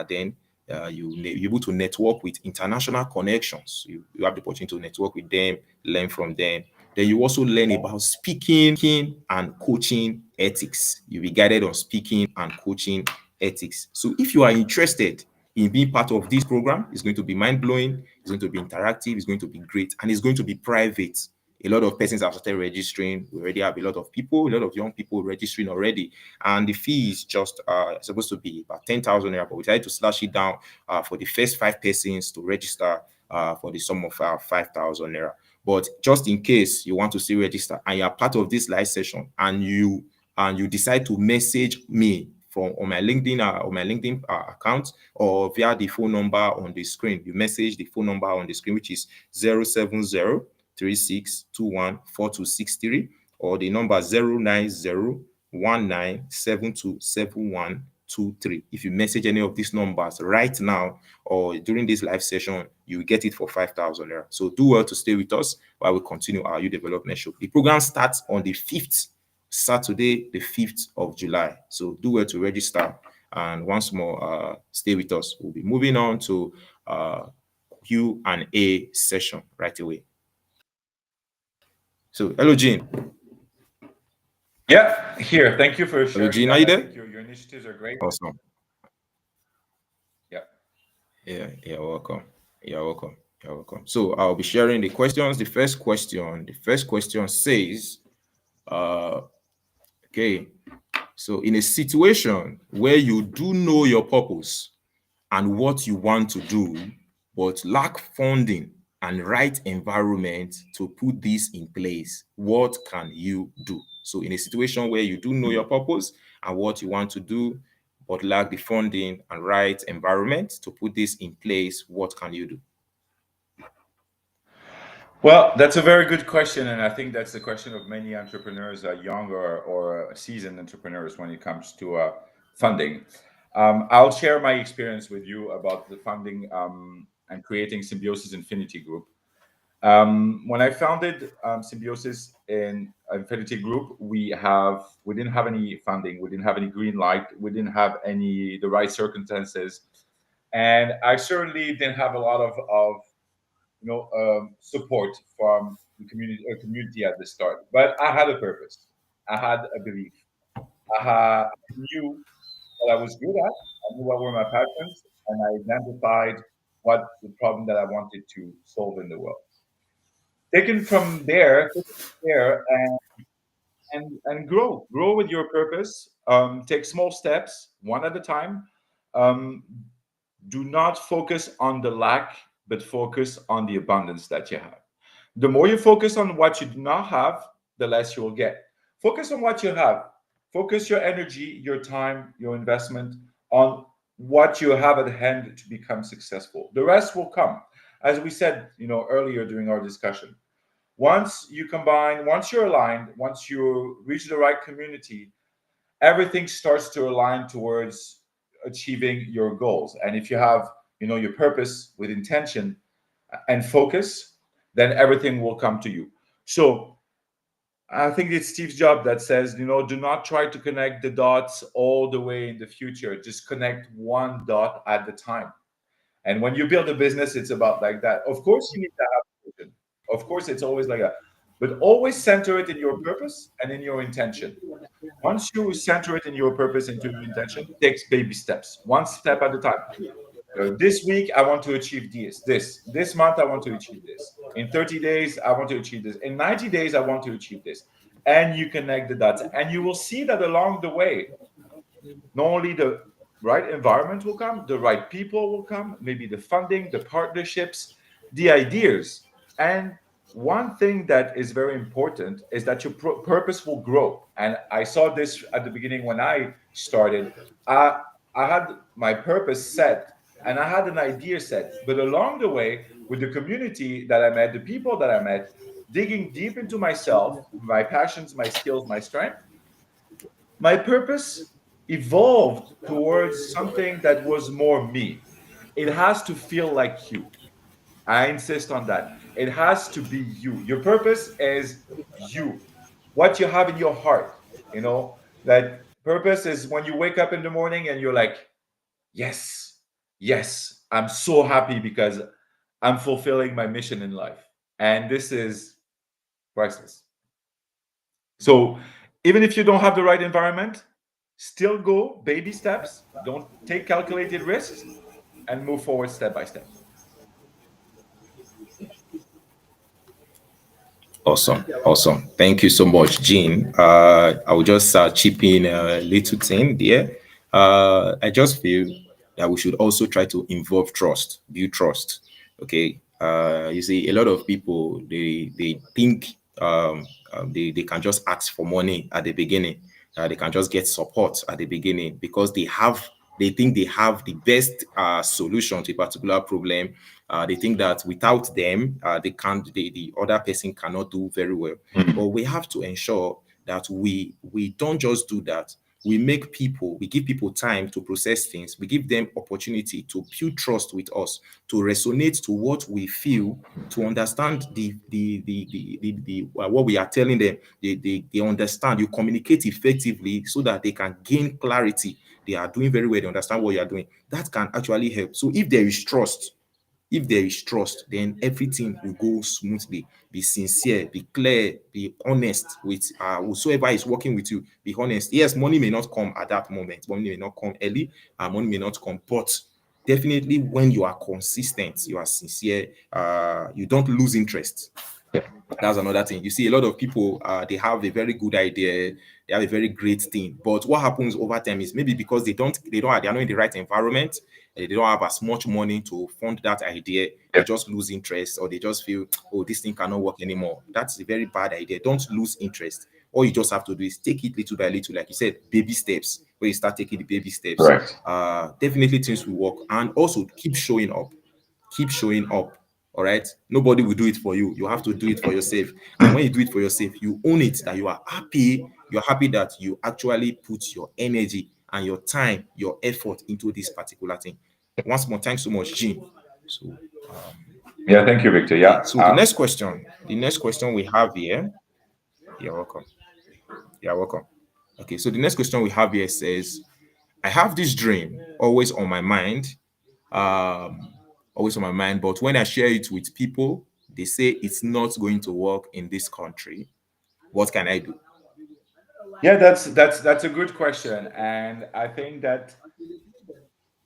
Then you're able to network with international connections. You have the opportunity to network with them, learn from them. Then you also learn about speaking and coaching ethics. You'll be guided on speaking and coaching ethics. So if you are interested in being part of this program, it's going to be mind-blowing, it's going to be interactive, it's going to be great, and it's going to be private. A lot of persons have started registering. We already have a lot of people, a lot of young people registering already. And the fee is just supposed to be about 10,000 naira, but we tried to slash it down for the first 5 persons to register for the sum of 5,000 naira. But just in case you want to still register and you are part of this live session and you decide to message me from on my LinkedIn account or via the phone number on the screen, you message the phone number on the screen, which is 07036214263, or the number 09019727123. If you message any of these numbers right now or during this live session, you will get it for 5,000 naira. So do well to stay with us while we continue our youth development show. The program starts on the 5th, Saturday, the 5th of July. So do well to register. And once more, stay with us. We'll be moving on to Q&A session right away. So, hello, Jean. Yeah, here. Thank you for sharing Jean, that. are you I there? think your initiatives are great. Awesome. Yeah. Yeah, you're welcome. You're welcome. You're welcome. So I'll be sharing the questions. The first question says, okay, so in a situation where you do know your purpose and what you want to do, but lack funding and right environment to put this in place, what can you do? So in a situation where you do know your purpose and what you want to do, but lack the funding and right environment to put this in place, what can you do? Well, that's a very good question, and I think that's the question of many entrepreneurs, young or seasoned entrepreneurs, when it comes to funding. I'll share my experience with you about the funding and creating Symbiosis Infinity Group. When I founded Symbiosis in Infinity Group, we didn't have any funding, we didn't have any green light, we didn't have any the right circumstances, and I certainly didn't have a lot of support from the community at the start. But I had a purpose. I had a belief. I knew what I was good at. I knew what were my passions, and I identified what the problem that I wanted to solve in the world. Taken from there, and grow with your purpose. Take small steps, one at a time. Um, do not focus on the lack, but focus on the abundance that you have. The more you focus on what you do not have, the less you will get. Focus on what you have. Focus your energy, your time, your investment on what you have at hand to become successful. The rest will come. As we said, earlier during our discussion. Once you combine, once you're aligned, once you reach the right community, everything starts to align towards achieving your goals. And if you have, your purpose with intention and focus, then everything will come to you. So I think it's Steve's job that says, do not try to connect the dots all the way in the future. Just connect one dot at the time. And when you build a business, it's about like that. Of course, you need to have vision. Of course, it's always like but always center it in your purpose and in your intention. Once you center it in your purpose and to your intention, takes baby steps, one step at a time. This week I want to achieve this month I want to achieve this, in 30 days I want to achieve this, in 90 days I want to achieve this. And you connect the dots, and you will see that along the way, not only the right environment will come, the right people will come, maybe the funding, the partnerships, the ideas. And one thing that is very important is that your purpose will grow. And I saw this at the beginning when I started. I had my purpose set and I had an idea set, but along the way, with the community that I met, the people that I met, digging deep into myself, my passions, my skills, my strength, my purpose evolved towards something that was more me. It has to feel like you. I insist on that. It has to be you. Your purpose is you, what you have in your heart. You know, that purpose is when you wake up in the morning and you're like, yes, yes, I'm so happy because I'm fulfilling my mission in life. And this is priceless. So even if you don't have the right environment, still go baby steps, don't take calculated risks, and move forward step by step. Awesome, awesome. Thank you so much, Jean. I will just chip in a little thing there. I just feel that we should also try to involve trust, build trust. Okay. You see, a lot of people they think they can just ask for money at the beginning. They can just get support at the beginning because they think they have the best solution to a particular problem. They think that without them, they can't. The other person cannot do very well. But we have to ensure that we don't just do that. We give people time to process things. We give them opportunity to build trust with us, to resonate to what we feel, to understand what we are telling them. They understand. You communicate effectively so that they can gain clarity. They are doing very well. They understand what you are doing. That can actually help. So if there is trust, then everything will go smoothly. Be sincere, be clear, be honest with whosoever is working with you. Be honest. Yes, money may not come at that moment, money may not come early, money may not come, but definitely when you are consistent, you are sincere, you don't lose interest. That's another thing. You see, a lot of people, they have a very good idea, they have a very great thing, but what happens over time is maybe because they are not in the right environment, they don't have as much money to fund that idea. They just lose interest, or they just feel, oh, this thing cannot work anymore. That's a very bad idea. Don't lose interest. All you just have to do is take it little by little, like you said, baby steps. When you start taking the baby steps, Correct. definitely things will work. And also keep showing up, keep showing up. All right. Nobody will do it for you. You have to do it for yourself. And when you do it for yourself, you own it, that you are happy. You're happy that you actually put your energy and your time, your effort into this particular thing. Once more, thanks so much, Jean. So, Yeah, thank you, Victor. okay. Yeah. So the next question we have here, you're welcome. You're welcome. Okay. So the next question we have here says, I have this dream always on my mind, um, always on my mind. But when I share it with people, they say it's not going to work in this country. What can I do? Yeah, that's a good question, and I think that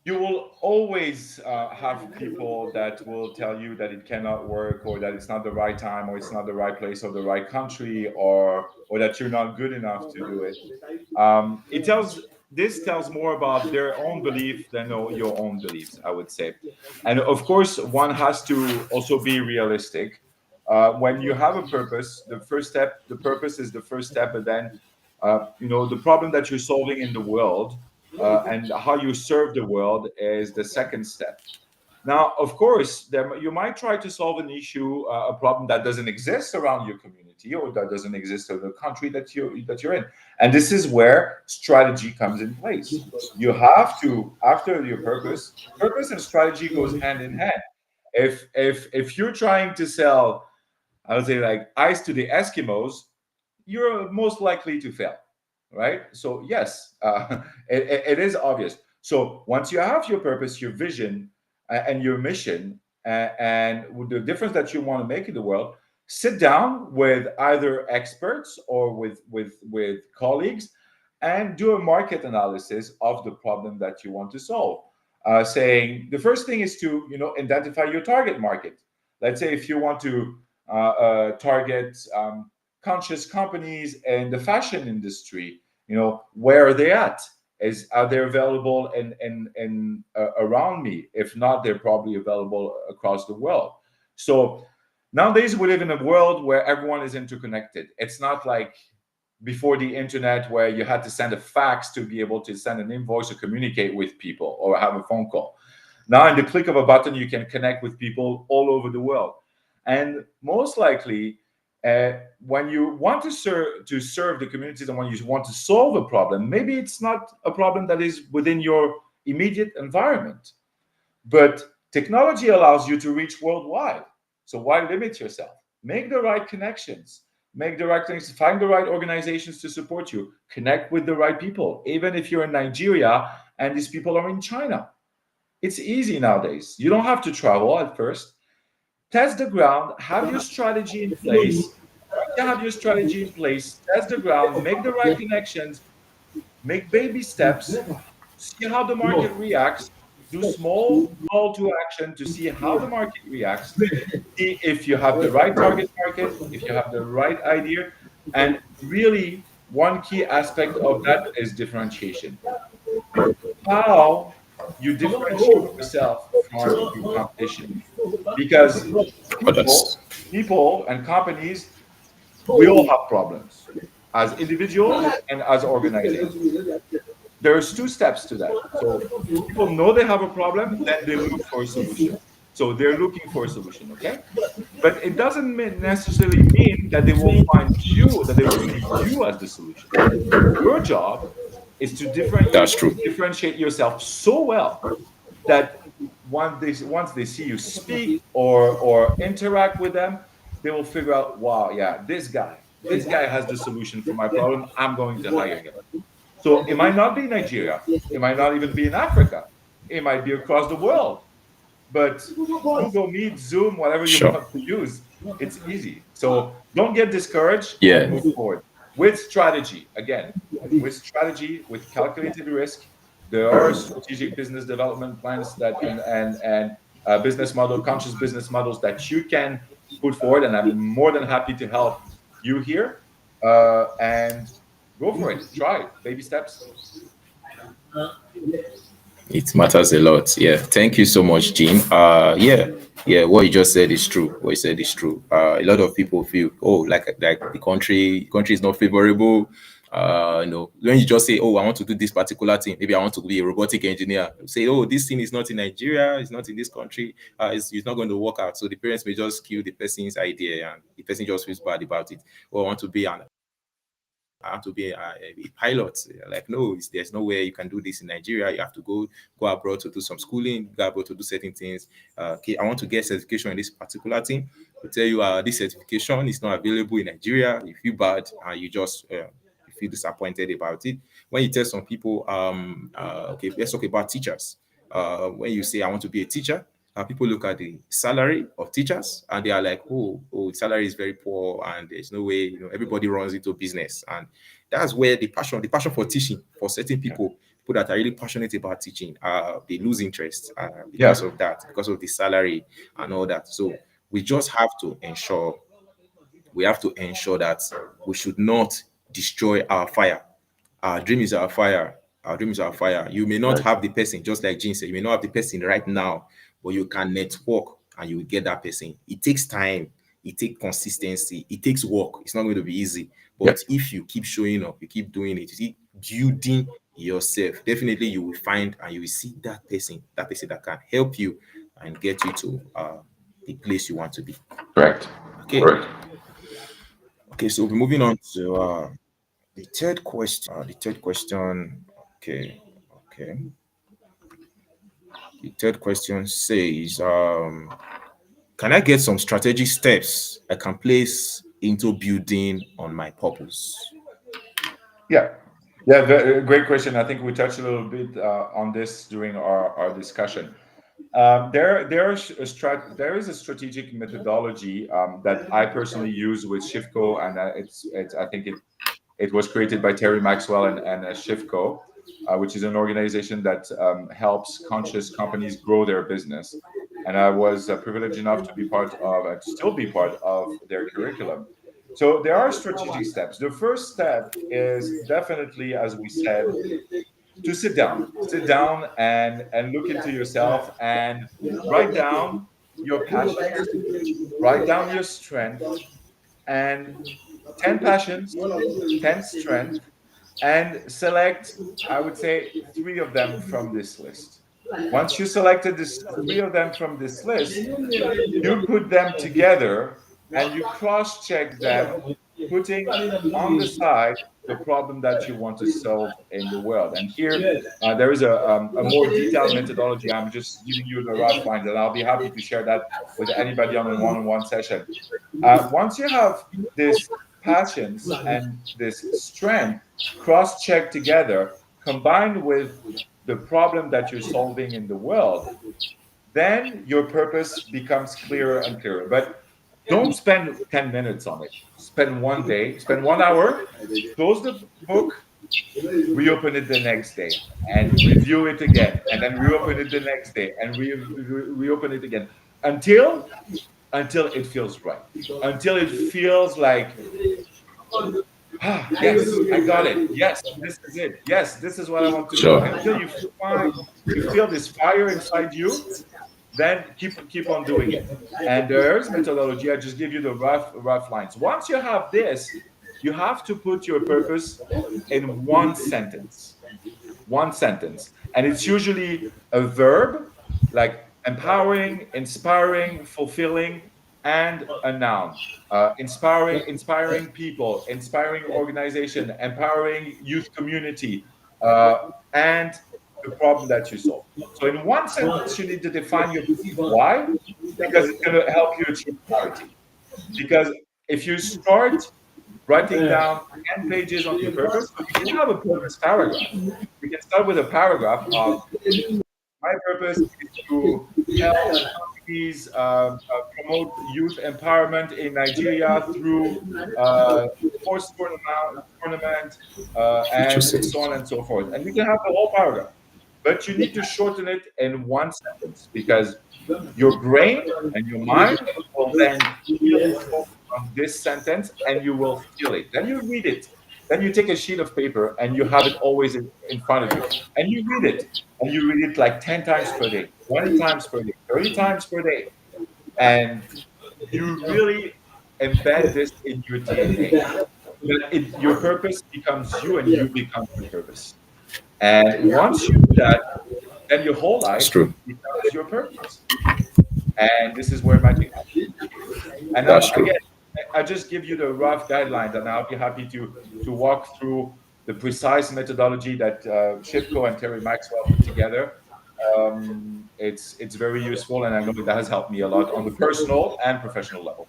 you will always have people that will tell you that it cannot work, or that it's not the right time, or it's not the right place, or the right country, or that you're not good enough to do it. It tells This tells more about their own belief than your own beliefs, I would say. And of course, one has to also be realistic. When you have a purpose, the purpose is the first step, but then the problem that you're solving in the world, and how you serve the world is the second step. Now, of course, you might try to solve an issue, a problem that doesn't exist around your community, or that doesn't exist in the country that you're in, and this is where strategy comes in place. You have to, after your purpose and strategy goes hand in hand. If you're trying to sell, I would say, like ice to the Eskimos, you're most likely to fail, right? So yes, it is obvious. So once you have your purpose, your vision, and your mission, and with the difference that you want to make in the world, sit down with either experts or with colleagues and do a market analysis of the problem that you want to solve. Saying the first thing is to identify your target market. Let's say if you want to target conscious companies in the fashion industry, where are they at? Are they available in around me? If not, they're probably available across the world. So nowadays we live in a world where everyone is interconnected. It's not like before the internet where you had to send a fax to be able to send an invoice or communicate with people or have a phone call. Now in the click of a button you can connect with people all over the world. And most likely when you want to serve the communities and when you want to solve a problem, maybe it's not a problem that is within your immediate environment, but technology allows you to reach worldwide. So why limit yourself? Make the right connections. Make the right things. Find the right organizations to support you. Connect with the right people. Even if you're in Nigeria and these people are in China, it's easy nowadays. You don't have to travel at first. Test the ground. Have your strategy in place. You have your strategy in place. Test the ground. Make the right connections. Make baby steps, see how the market reacts, do small call to action to see how the market reacts, see if you have the right target market, if you have the right idea. And really, one key aspect of that is differentiation. How you differentiate yourself from your competition. Because people, Others. people and companies, we all have problems as individuals and as organizations. There's two steps to that. So people know they have a problem, then they look for a solution. So they're looking for a solution, okay? But it doesn't necessarily mean that they will find you, that they will see you as the solution. Your job is to That's true. differentiate yourself so well that once they see you speak or interact with them, they will figure out, wow, yeah, this guy has the solution for my problem. I'm going to hire him. So it might not be Nigeria. It might not even be in Africa. It might be across the world. But Google Meet, Zoom, whatever you Sure. want to use, it's easy. So don't get discouraged. Yeah. Move forward with strategy. Again, with strategy, with calculated risk. There are strategic business development plans that and business model, conscious business models that you can put forward, and I'm more than happy to help you here. And go for it. Try it. Baby steps. It matters a lot. Yeah. Thank you so much, Jim. Yeah, what you just said is true. What you said is true. A lot of people feel, oh, like the country is not favorable. When you just say, oh, I want to do this particular thing, maybe I want to be a robotic engineer. Say, oh, this thing is not in Nigeria, it's not in this country, it's not going to work out. So the parents may just kill the person's idea, and the person just feels bad about it. Or I want to be an I have to be a pilot. Like, no, there's no way you can do this in Nigeria. You have to go abroad to do some schooling, go abroad to do certain things. Okay, I want to get certification in this particular thing. To tell you, this certification is not available in Nigeria. You feel bad, and you feel disappointed about it. When you tell some people, okay, let's talk about teachers. When you say I want to be a teacher, people look at the salary of teachers and they are like, oh, salary is very poor and there's no way, everybody runs into business. And that's where the passion for teaching for certain Yeah. people that are really passionate about teaching, they lose interest because Yeah. of that, because of the salary and all that. So we just have to ensure that we should not destroy our fire. Our dream is our fire. Our dream is our fire. You may not Right. have the person, just like Jean said, you may not have the person right now, but you can network and you will get that person. It takes time, it takes consistency, it takes work. It's not going to be easy. Yeah. But if you keep showing up, you keep doing it, you keep building yourself, definitely you will find and you will see that person that can help you and get you to the place you want to be. Correct. Okay. Correct. Okay, so we're moving on to the third question. The third question. Okay. Okay. The third question says, can I get some strategic steps I can place into building on my purpose? Yeah. Yeah. Great question. I think we touched a little bit on this during our discussion. There is a strategic methodology that I personally use with Shifco, and it's I think it was created by Terry Maxwell and Shifco, which is an organization that helps conscious companies grow their business. And I was privileged enough to be part of, and still be part of their curriculum. So there are strategic steps. The first step is definitely, as we said, to sit down and look into yourself and write down your passions, write down your strength, and 10 passions, 10 strength, and select, I would say, three of them from this list. Once you selected this three of them from this list, you put them together and you cross check them, putting on the side the problem that you want to solve in the world. And here, there is a more detailed methodology. I'm just giving you the rough lines, and I'll be happy to share that with anybody on a one-on-one session. Once you have this passions and this strength cross-checked together, combined with the problem that you're solving in the world, then your purpose becomes clearer and clearer. But don't spend 10 minutes on it. Spend one day, spend 1 hour, close the book, reopen it the next day, and review it again, and then reopen it the next day, and reopen it again until it feels right, until it feels like, ah, yes, I got it. Yes, this is it. Yes, this is what I want to do. Sure. Until you feel this fire inside you, then keep on doing it. And there's methodology. I just give you the rough lines. Once you have this, you have to put your purpose in one sentence, and it's usually a verb like empowering, inspiring, fulfilling, and a noun. Inspiring people, inspiring organization, empowering youth community, and the problem that you solve. So in one sentence, you need to define your purpose. Why? Because it's going to help you achieve clarity. Because if you start writing down 10 pages on your purpose, so you can have a purpose paragraph. We can start with a paragraph of, my purpose is to help companies promote youth empowerment in Nigeria through sports tournament, and so on and so forth. And we can have the whole paragraph, but you need to shorten it in one sentence, because your brain and your mind will then focus on this sentence, and you will feel it. Then you read it. Then you take a sheet of paper and you have it always in front of you, and you read it, and you read it like 10 times per day, 20 times per day, 30 times per day, and you really embed this in your DNA. Your purpose becomes you, and you become your purpose. And once you do that, then your whole That's life true. becomes your purpose. And this is where magic happens. And That's true. again, I just give you the rough guidelines, and I'll be happy to walk through the precise methodology that Shipko and Terry Maxwell put together. It's very useful, and I know that has helped me a lot on the personal and professional level.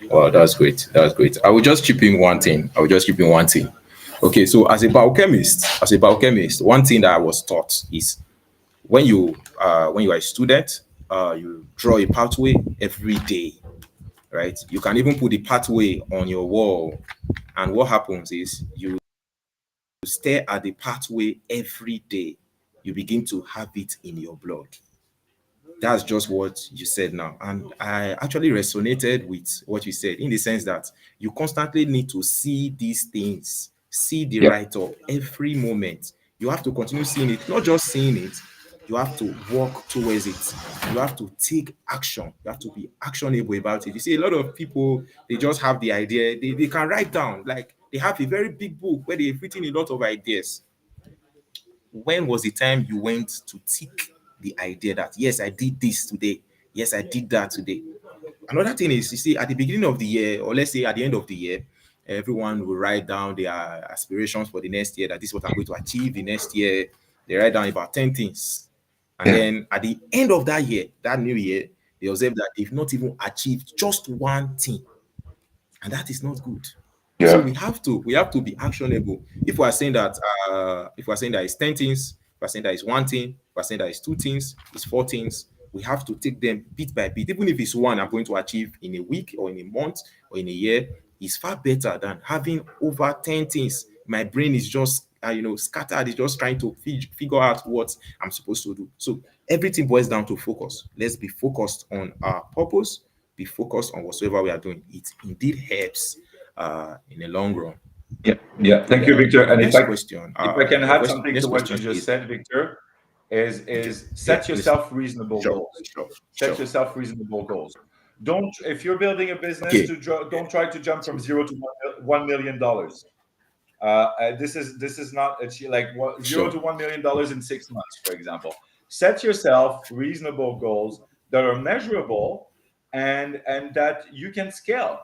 Wow, that's great. That's great. I will just chip in one thing. I will just chip in one thing. Okay, so as a biochemist, one thing that I was taught is when you are a student, you draw a pathway every day, right? You can even put the pathway on your wall, and what happens is you stare at the pathway every day. You begin to have it in your blood. That's just what you said now. And I actually resonated with what you said, in the sense that you constantly need to see these things, see the write up every moment. You have to continue seeing it, not just seeing it, you have to walk towards it. You have to take action. You have to be actionable about it. You see, a lot of people, they just have the idea, they can write down, like they have a very big book where they've written a lot of ideas. When was the time you went to tick the idea that, yes, I did this today, yes, I did that today? Another thing is, you see, at the beginning of the year, or let's say at the end of the year, everyone will write down their aspirations for the next year, that this is what I'm going to achieve the next year. They write down about 10 things, and then at the end of that year, that new year, they observe that they've not even achieved just one thing, and that is not good. So Yeah. we have to be actionable. If we are saying that it's 10 things, we're saying that it's one thing, we're saying that it's two things, it's four things. We have to take them bit by bit. Even if it's one I'm going to achieve in a week or in a month or in a year, it's far better than having over 10 things. My brain is just scattered. It's just trying to figure out what I'm supposed to do. So everything boils down to focus. Let's be focused on our purpose, be focused on whatsoever we are doing. It indeed helps in the long run. Yeah, yeah. Thank you, Yeah. Victor. The And next question, if I can the add question, something to next what you question just is, said, Victor, is okay, is yeah, set listen, yourself reasonable sure, goals. sure, Set sure. yourself reasonable goals. Don't, if you're building a business, Okay, don't try to jump from zero to $1 million. This is not like zero sure. to $1 million in 6 months, for example. Set yourself reasonable goals that are measurable and that you can scale.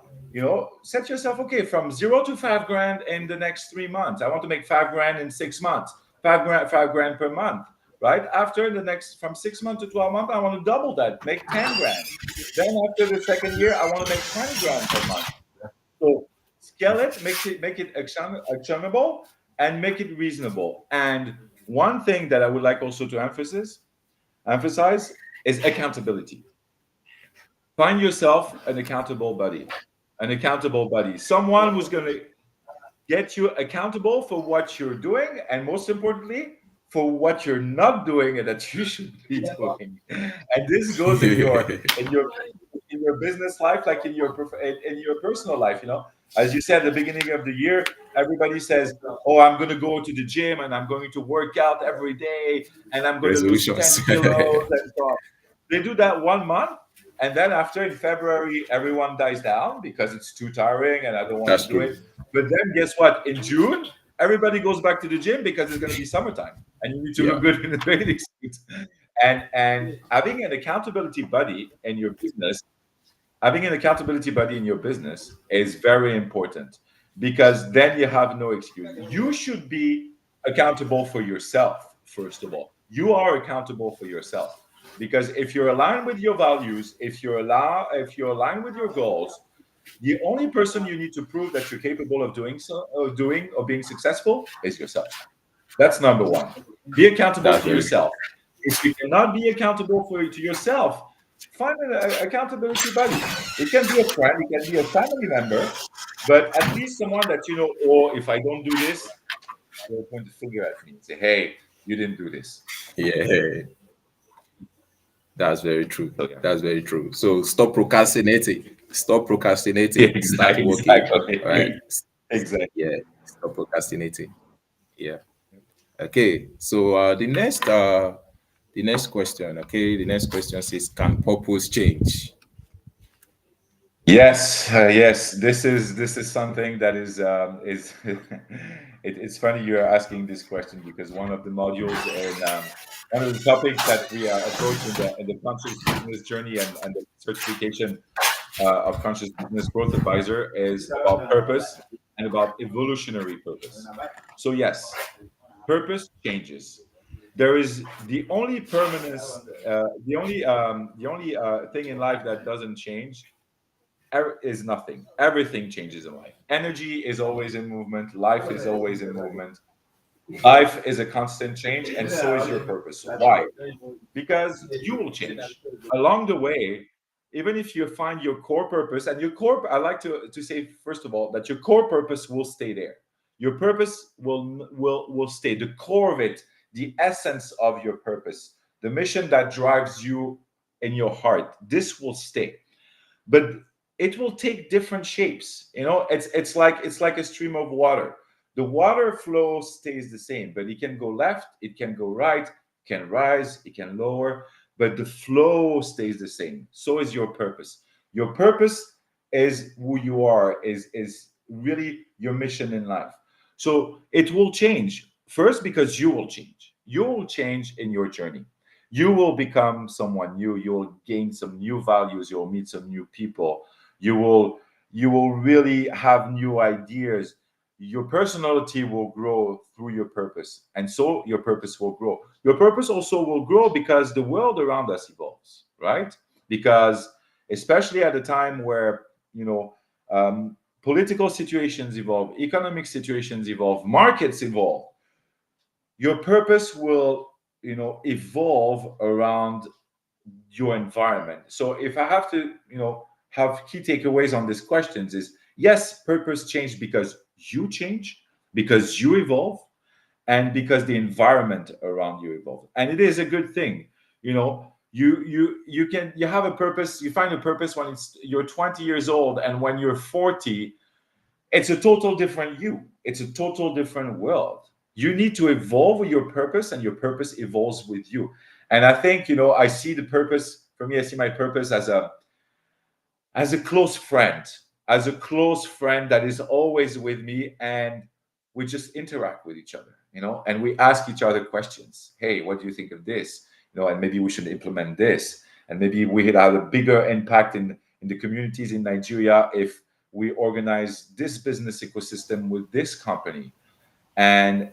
Set yourself, okay, from 0 to 5 grand in the next 3 months. I want to make 5 grand in 6 months. 5 grand per month, right? After the next, from 6 months to 12 months, I want to double that, make 10 grand. Then after the second year, I want to make 20 grand per month. So scale it, make it actionable, and make it reasonable. And one thing that I would like also to emphasize is accountability. Find yourself an accountable buddy, someone who's going to get you accountable for what you're doing, and most importantly, for what you're not doing and that you should be doing. And this goes in your business life, like in your personal life. As you said at the beginning of the year, everybody says, oh, I'm going to go to the gym and I'm going to work out every day and I'm going to lose Resolutions. 10 kilos and so on. They do that 1 month, and then after, in February, everyone dies down because it's too tiring and I don't want to That's do true. it. But then guess what? In June, everybody goes back to the gym because it's going to be summertime and you need to Yeah, look good in the bathing suit. And having an accountability buddy in your business, is very important, because then you have no excuse. You should be accountable for yourself. First of all, you are accountable for yourself, because if you're aligned with your values, if you're aligned with your goals, the only person you need to prove that you're capable of doing so, or being successful, is yourself. That's number one. Be accountable that's to very true. yourself. If you cannot be accountable to yourself, find an accountability buddy. It can be a friend, it can be a family member, but at least someone that or if I don't do this, they'll point the finger at me and say, hey, you didn't do this. Yeah, that's very true. So yeah. That's very true. So stop procrastinating. Stop procrastinating. Start Exactly. working. All right. Exactly. Yeah. Stop procrastinating. Yeah. Okay. So the next question. Okay. The next question says, can purpose change? Yes. This is something that is it's funny you're asking this question, because one of the modules and one of the topics that we approach in the conscious business journey and the certification of conscious business growth advisor is about purpose and about evolutionary purpose. So yes, purpose changes. There is the only permanence, the only thing in life that doesn't change is nothing. Everything changes in life. Energy is always in movement. Life is always in movement. Life is a constant change, and so is your purpose. Why? Because you will change along the way. Even if you find your core purpose, and your core, I like to say, first of all, that your core purpose will stay there. Your purpose will stay. The core of it, the essence of your purpose, the mission that drives you in your heart, this will stay. But it will take different shapes. It's like a stream of water. The water flow stays the same, but it can go left, it can go right, it can rise, it can lower, but the flow stays the same. So is your purpose. Your purpose is who you are, is really your mission in life. So it will change, first because you will change. You will change in your journey. You will become someone new. You'll gain some new values. You'll meet some new people. You will really have new ideas. Your personality will grow through your purpose, and so your purpose will grow. Your purpose also will grow because the world around us evolves, right? Because especially at a time where political situations evolve, economic situations evolve, markets evolve, your purpose will evolve around your environment. So if I have to, have key takeaways on these questions is yes, purpose changed because you change, because you evolve, and because the environment around you evolves. And it is a good thing. You have a purpose, you find a purpose when you're 20 years old, and when you're 40, it's a total different you. It's a total different world. You need to evolve with your purpose, and your purpose evolves with you. And I think, I see the purpose for me, I see my purpose as a close friend, that is always with me, and we just interact with each other, and we ask each other questions. Hey, what do you think of this? And maybe we should implement this, and maybe we could have a bigger impact in the communities in Nigeria if we organize this business ecosystem with this company. And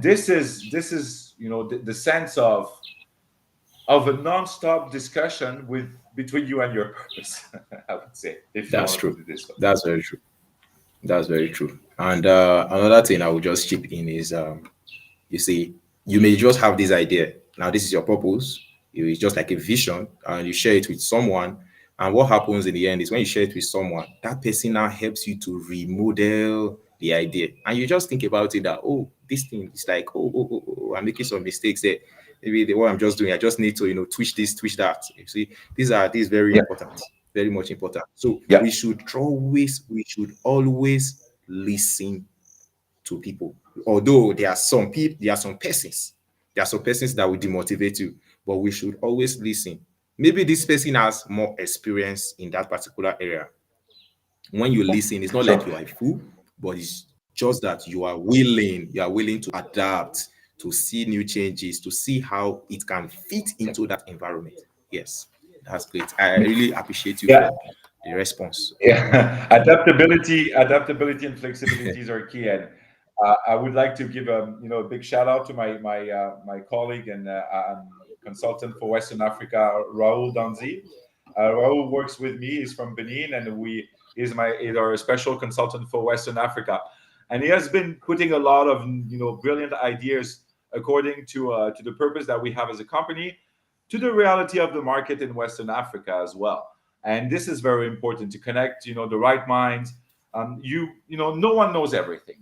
this is the sense of a non-stop discussion between you and your purpose. I would say, if you That's want to true. put it this way. That's very true. That's very true. And another thing I would just chip in is, you see, you may just have this idea. Now, this is your purpose. It's just like a vision, and you share it with someone. And what happens in the end is when you share it with someone, that person now helps you to remodel the idea. And you just think about it that, oh, this thing is like, I'm making some mistakes there. Maybe the what I'm just doing, I just need to, twitch this, twitch that. You see, these very Yeah, important, very much important. So yeah, we should always listen to people. Although there are some persons that will demotivate you, but we should always listen. Maybe this person has more experience in that particular area. When you listen, it's not like sure. you are a fool, but it's just that you are willing to adapt, to see new changes, to see how it can fit into that environment. Yes, that's great. I really appreciate you Yeah, for the response. yeah. Adaptability, and flexibilities are key. And I would like to give a big shout out to my colleague and consultant for Western Africa, Raoul Danzi. Raoul works with me. He's from Benin, and is our special consultant for Western Africa. And he has been putting a lot of brilliant ideas according to the purpose that we have as a company, to the reality of the market in Western Africa as well. And this is very important to connect, the right minds. No one knows everything.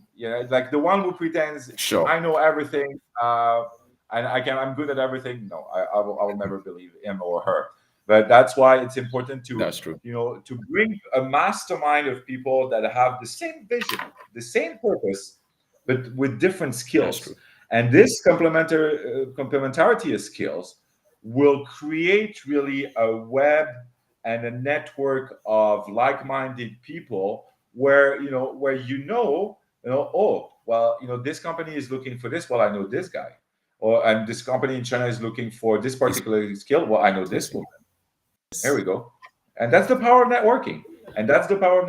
Like the one who pretends Sure, I know everything, and I'm good at everything. No, I will never believe him or her. But that's why it's important to that's true. to bring a mastermind of people that have the same vision, the same purpose, but with different That's skills. true. And this complementarity of skills will create really a web and a network of like-minded people where oh, well, this company is looking for this, well, I know this guy. And this company in China is looking for this This particular skill, well, I know this person. woman. There we go. And that's the power of networking. And that's the power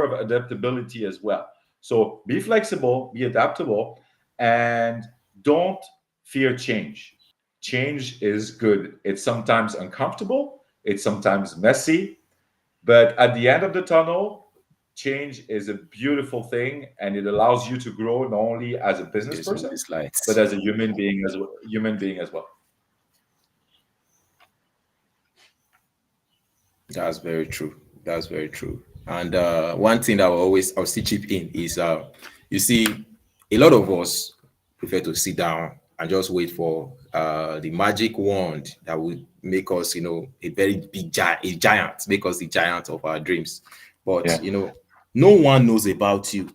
of adaptability as well. So be flexible, be adaptable, and don't fear change. Change is good. It's sometimes uncomfortable, it's sometimes messy, but at the end of the tunnel, change is a beautiful thing, and it allows you to grow not only as a business There's person, always but lights. as a human being as well. That's very true. That's very true. And one thing that I'll still chip in is, you see, a lot of us prefer to sit down and just wait for the magic wand that would make us, a very big giant, make us the giant of our dreams. But Yeah. no one knows about you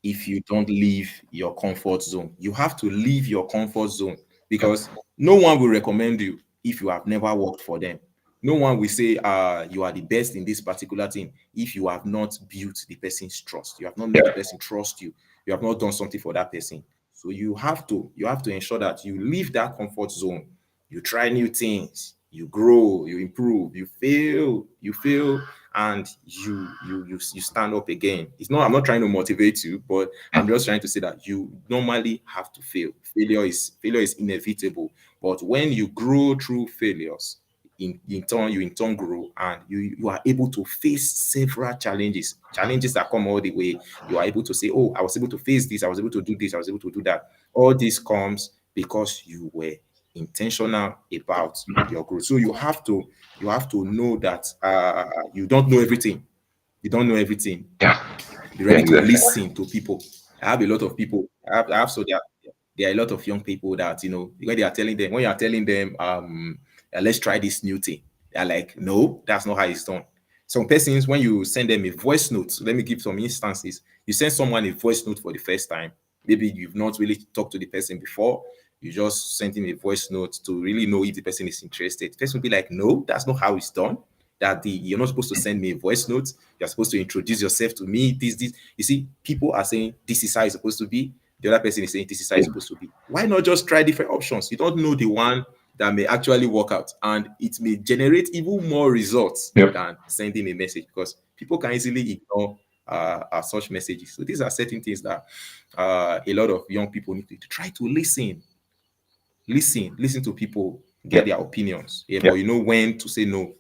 if you don't leave your comfort zone. You have to leave your comfort zone, Yeah. because no one will recommend you if you have never worked for them. No one will say you are the best in this particular thing if you have not built the person's trust. You have not made the Yeah. person trust you. You have not done something for that person. So you have to ensure that you leave that comfort zone. You try new things, you grow, you improve, you fail, and you stand up again. I'm not trying to motivate you, but I'm just trying to say that you normally have to fail. Failure is inevitable. But when you grow through failures, in turn grow, and you are able to face several challenges that come all the way. You are able to say, oh, I was able to face this, I was able to do this, I was able to do that. All this comes because you were intentional about your growth. So you have to know that you don't know everything. You don't know everything. Yeah. Be Yeah. ready to Exactly. listen to people. I have a lot of people. I have so there are a lot of young people that when they are telling them when you are telling them let's try this new thing, they're like, no, that's not how it's done. Some persons, when you send them a voice note, so let me give some instances. You send someone a voice note for the first time. Maybe you've not really talked to the person before. You just sent him a voice note to really know if the person is interested. The person will be like, no, that's not how it's done. You're not supposed to send me a voice note. You're supposed to introduce yourself to me. This. You see, people are saying this is how it's supposed to be. The other person is saying this is how it's supposed to be. Why not just try different options? You don't know the one that may actually work out, and it may generate even more results Yep. than sending a message, because people can easily ignore such messages. So these are certain things that a lot of young people need to try to listen to people, get Yep. their opinions. Yeah, but Yep. you know when to say no,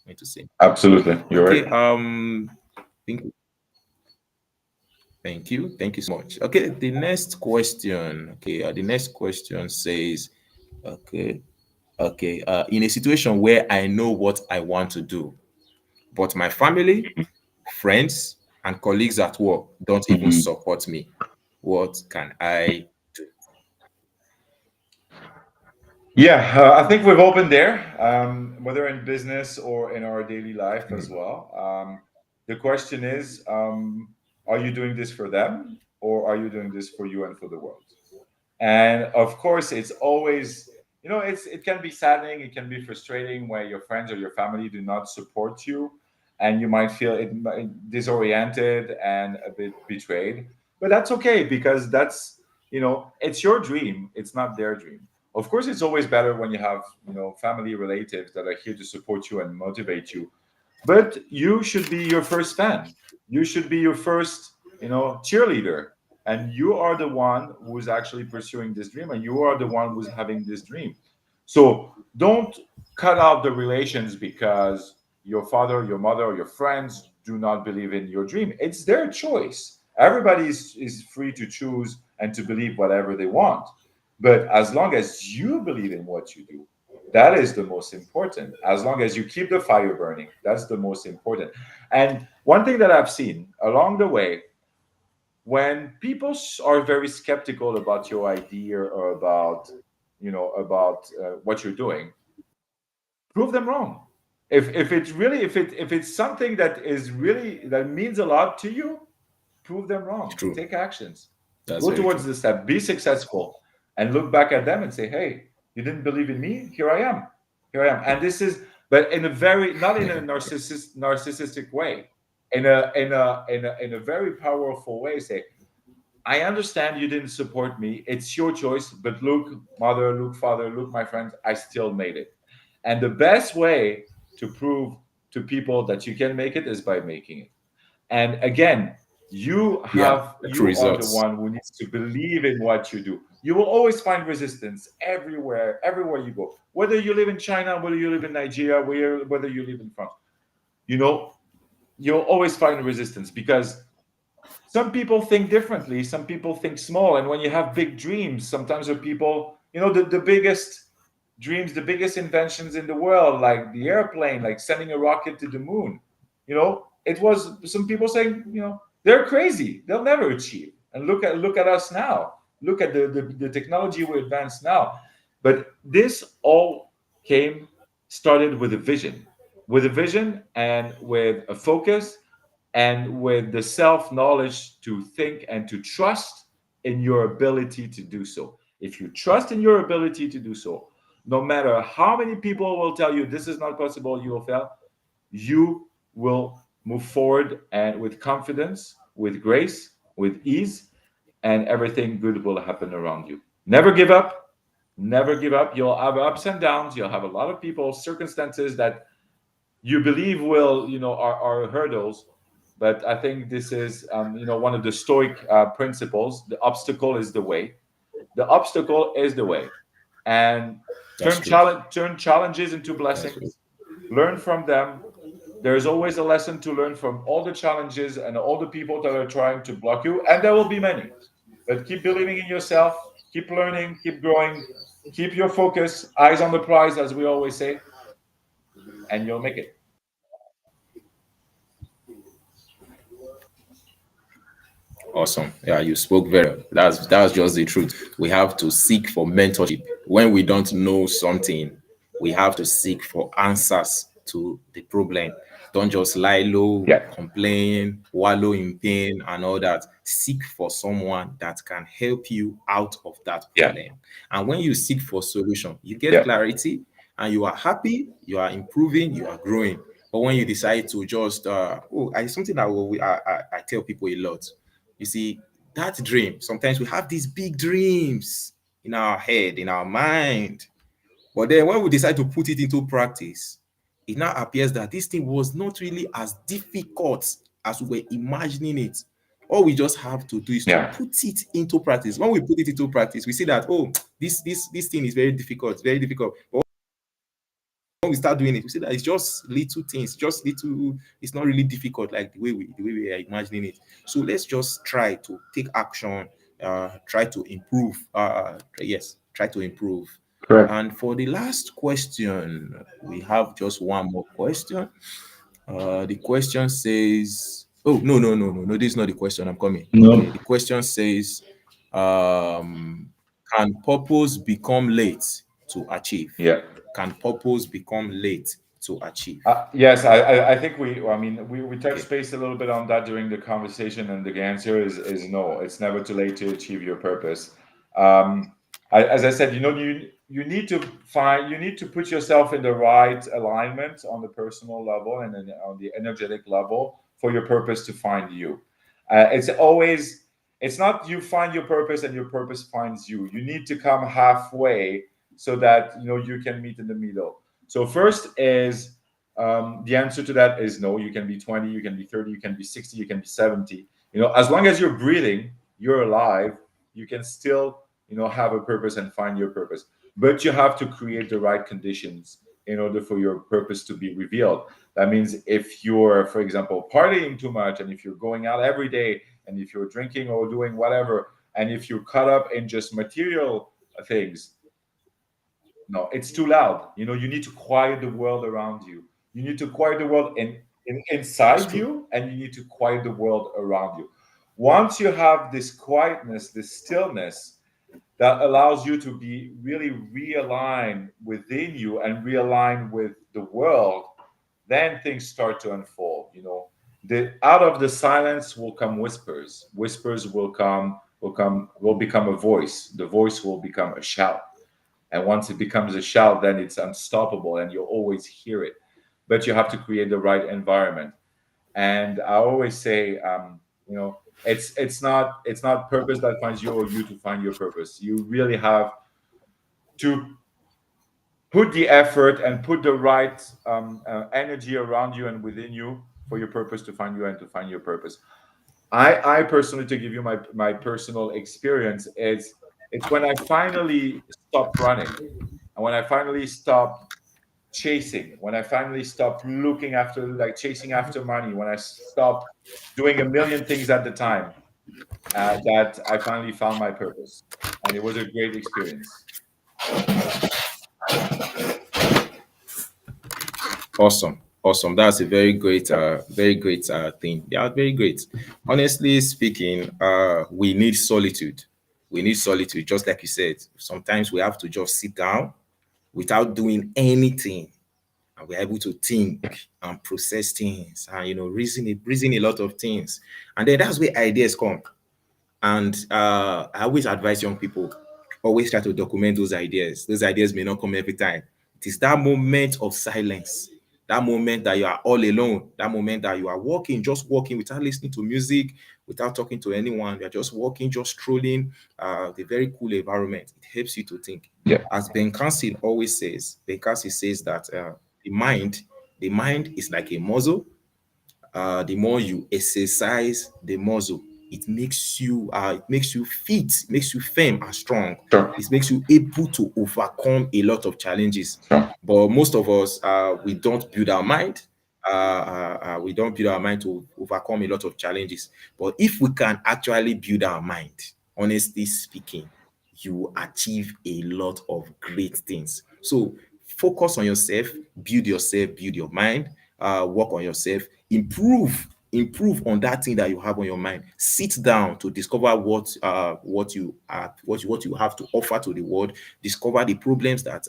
when to say. Absolutely. You're Okay. right. Thank you. Thank you. Thank you so much. Okay. The next question. Okay. The next question says, okay. Okay. In a situation where I know what I want to do, but my family, friends, and colleagues at work don't even Mhm. support me, what can I do? Yeah, I think we've opened there, whether in business or in our daily life as well. The question is, are you doing this for them, or are you doing this for you and for the world? And of course, it's always, it can be saddening, it can be frustrating when your friends or your family do not support you, and you might feel disoriented and a bit betrayed. But that's okay, because it's your dream, it's not their dream. Of course, it's always better when you have, family relatives that are here to support you and motivate you, but you should be your first fan. You should be your first, cheerleader. And you are the one who's actually pursuing this dream, and you are the one who's having this dream. So don't cut out the relations because your father, your mother, or your friends do not believe in your dream. It's their choice. Everybody is free to choose and to believe whatever they want. But as long as you believe in what you do, that is the most important. As long as you keep the fire burning, that's the most important. And one thing that I've seen along the way, when people are very skeptical about your idea or about what you're doing, prove them wrong. If it's something that means a lot to you, prove them It's wrong. true. Take actions. That's Go very towards true. the step. Be successful, and look back at them and say, "Hey, you didn't believe in me. Here I am. Here I am." And this is, but in a very not in a narcissistic way, in a very powerful way. Say, I understand you didn't support me. It's your choice. But look, mother, look, father, look, my friends, I still made it. And the best way to prove to people that you can make it is by making it. And again, Yeah, true you are the results. one who needs to believe in what you do. You will always find resistance everywhere you go. Whether you live in China, whether you live in Nigeria, whether you live in France, you know, you'll always find resistance because some people think differently, some people think small, and when you have big dreams, sometimes there are people, the biggest dreams, the biggest inventions in the world, like the airplane, like sending a rocket to the moon, it was some people saying, they're crazy, they'll never achieve. And look at us now, look at the technology we advance now. But this all came started with a vision and with a focus and with the self knowledge to think and to trust in your ability to do so. If you trust in your ability to do so, no matter how many people will tell you this is not possible, you will fail, you will move forward and with confidence, with grace, with ease, and everything good will happen around you. Never give up. Never give up. You'll have ups and downs. You'll have a lot of people, circumstances that you believe will are hurdles, but I think this is one of the stoic principles. The obstacle is the way. The obstacle is the way. And That's true. turn challenges into That's true. blessings. Learn from them. There's always a lesson to learn from all the challenges and all the people that are trying to block you, and there will be many. But keep believing in yourself, keep learning, keep growing, keep your focus, eyes on the prize, as we always say, and you'll make it. Awesome. Yeah, you spoke very well. That's just the truth. We have to seek for mentorship. When we don't know something, we have to seek for answers to the problem. Don't just lie low, Yeah, complain, wallow in pain, and all that. Seek for someone that can help you out of that yeah, problem. And when you seek for solution, you get yeah, clarity and you are happy, you are improving, you are growing. But when you decide to just something that I tell people a lot. You see, that dream, sometimes we have these big dreams in our head, in our mind. But then when we decide to put it into practice, it now appears that this thing was not really as difficult as we were imagining it. All we just have to do is to yeah, put it into practice. When we put it into practice, we see that, oh, this thing is very difficult, very difficult. But when we start doing it, we see that it's just little things, just little. It's not really difficult like the way we are imagining it. So let's just try to take action. Try to improve. Yes, try to improve. correct. And for the last question, we have just one more question. The question says, "Oh no! This is not the question. I'm coming." Okay, No, the question says, "Can purpose become late to achieve? yeah. Can purpose become late to achieve?" Yes, I think I mean, we touched Okay. base a little bit on that during the conversation, and the answer is no. It's never too late to achieve your purpose. Um, as I said, you need to you need to put yourself in the right alignment on the personal level and then on the energetic level for your purpose to find you. It's always it's not you find your purpose and your purpose finds you. You need to come halfway so that you can meet in the middle. So first is the answer to that is no. You can be 20, you can be 30, you can be 60, you can be 70. As long as you're breathing, you're alive, you can still, have a purpose and find your purpose. But you have to create the right conditions in order for your purpose to be revealed. That means if you're, for example, partying too much, and if you're going out every day, and if you're drinking or doing whatever, and if you're caught up in just material things, no, it's too loud. You need to quiet the world around you. You need to quiet the world That's inside true. you, and you need to quiet the world around you. Once you have this quietness, this stillness that allows you to be really realigned within you and realigned with the world, then things start to unfold. The out of the silence will come whispers. Whispers will become a voice. The voice will become a shout, and once it becomes a shout, then it's unstoppable and you'll always hear it. But you have to create the right environment. And I always say, it's not purpose that finds you or you to find your purpose. You really have to put the effort and put the right energy around you and within you for your purpose to find you and to find your purpose. I personally, to give you my personal experience, it's when I finally stopped running, and when I finally stopped chasing, when I finally stopped looking after, like, chasing after money, when I stopped doing a million things at the time, that I finally found my purpose, and it was a great experience. Awesome. Awesome. That's a very great thing. Yeah, very great. Honestly speaking, we need solitude. We need solitude, just like you said. Sometimes we have to just sit down without doing anything, and we're able to think and process things and reason a lot of things. And then that's where ideas come. And I always advise young people, always try to document those ideas. Those ideas may not come every time. It is that moment of silence, that moment that you are all alone, that moment that you are walking, just walking without listening to music, without talking to anyone. You're just walking, just strolling, the very cool environment. It helps you to think. Yeah, As Ben Carson says that the mind is like a muscle. The more you exercise the muscle, it makes you fit, makes you firm and strong. sure, It makes you able to overcome a lot of challenges. sure. But most of us, we don't build our mind. We don't build our mind to overcome a lot of challenges. But if we can actually build our mind, honestly speaking, you achieve a lot of great things. So focus on yourself, build your mind, work on yourself, improve on that thing that you have on your mind. Sit down to discover what you have to offer to the world. Discover the problems that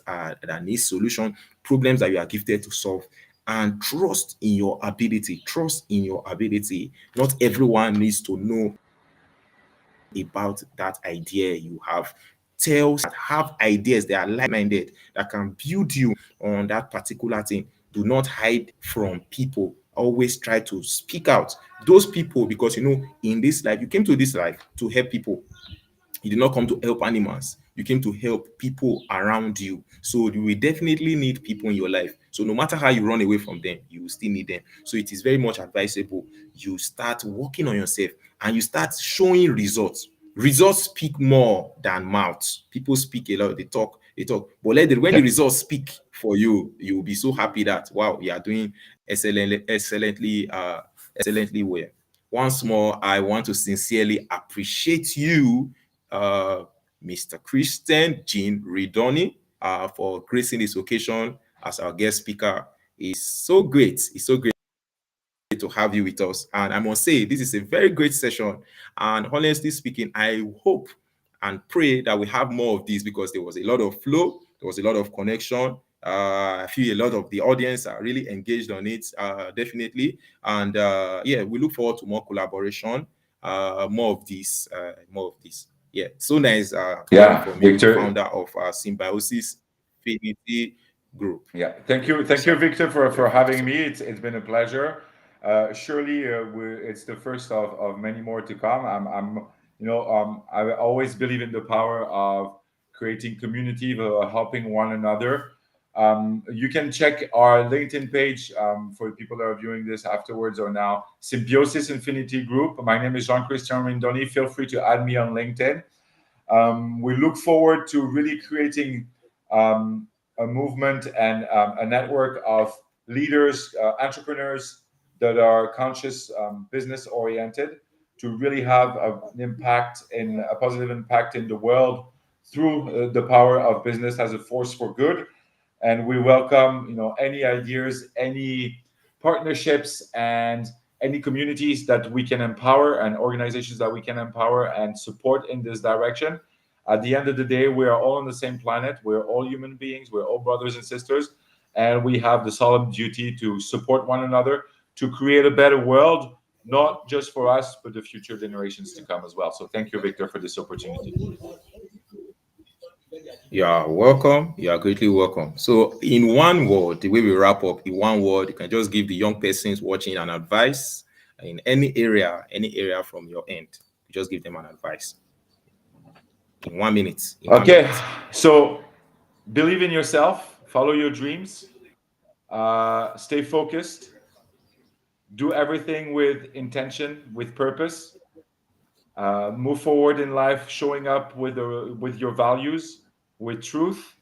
need solution, problems that you are gifted to solve, and trust in your ability. Not everyone needs to know about that idea you have. Tell that have ideas that are like-minded that can build you on that particular thing. Do not hide from people. Always try to speak out. Those people, because in this life, you came to this life to help people. You did not come to help animals. You came to help people around you. So you will definitely need people in your life. So no matter how you run away from them, you will still need them. So it is very much advisable you start working on yourself and you start showing results. Results speak more than mouths. People speak a lot, they talk. But when the results speak for you, you will be so happy that wow, you are doing excellently well. Once more, I want to sincerely appreciate you, uh, Mr. Christian Jean Rindoni, for gracing this occasion as our guest speaker. It's so great. It's so great to have you with us. And I must say, this is a very great session. And honestly speaking, I hope and pray that we have more of these because there was a lot of flow, there was a lot of connection. I feel a lot of the audience are really engaged on it, definitely. And yeah, we look forward to more collaboration, more of this, more of this. Yeah, so nice hearing Yeah, from you, the Victor. founder of Symbiosis Infinity Group. Yeah, Thank you, thank you, sir. Victor, Very for good to having see me. you. It's been a pleasure. Surely, it's the first of many more to come. I always believe in the power of creating community, helping one another. You can check our LinkedIn page for people that are viewing this afterwards or now. Symbiosis Infinity Group. My name is Jean-Christian Rindoni. Feel free to add me on LinkedIn. We look forward to really creating a movement and a network of leaders, entrepreneurs that are conscious, business oriented, to really have a positive impact in the world through the power of business as a force for good. And we welcome any ideas, any partnerships, and any communities that we can empower and organizations that we can empower and support in this direction. At the end of the day, we are all on the same planet. We're all human beings. We're all brothers and sisters, and we have the solemn duty to support one another to create a better world, not just for us, but the future generations to come as well. So thank you, Victor, for this opportunity. You are welcome. You are greatly welcome. So, in one word, the way we wrap up, in one word, you can just give the young persons watching an advice in any area from your end. You just give them an advice in 1 minute. In one Okay, minute. so believe in yourself, follow your dreams, stay focused, do everything with intention, with purpose. Move forward in life, showing up with your values, with truth,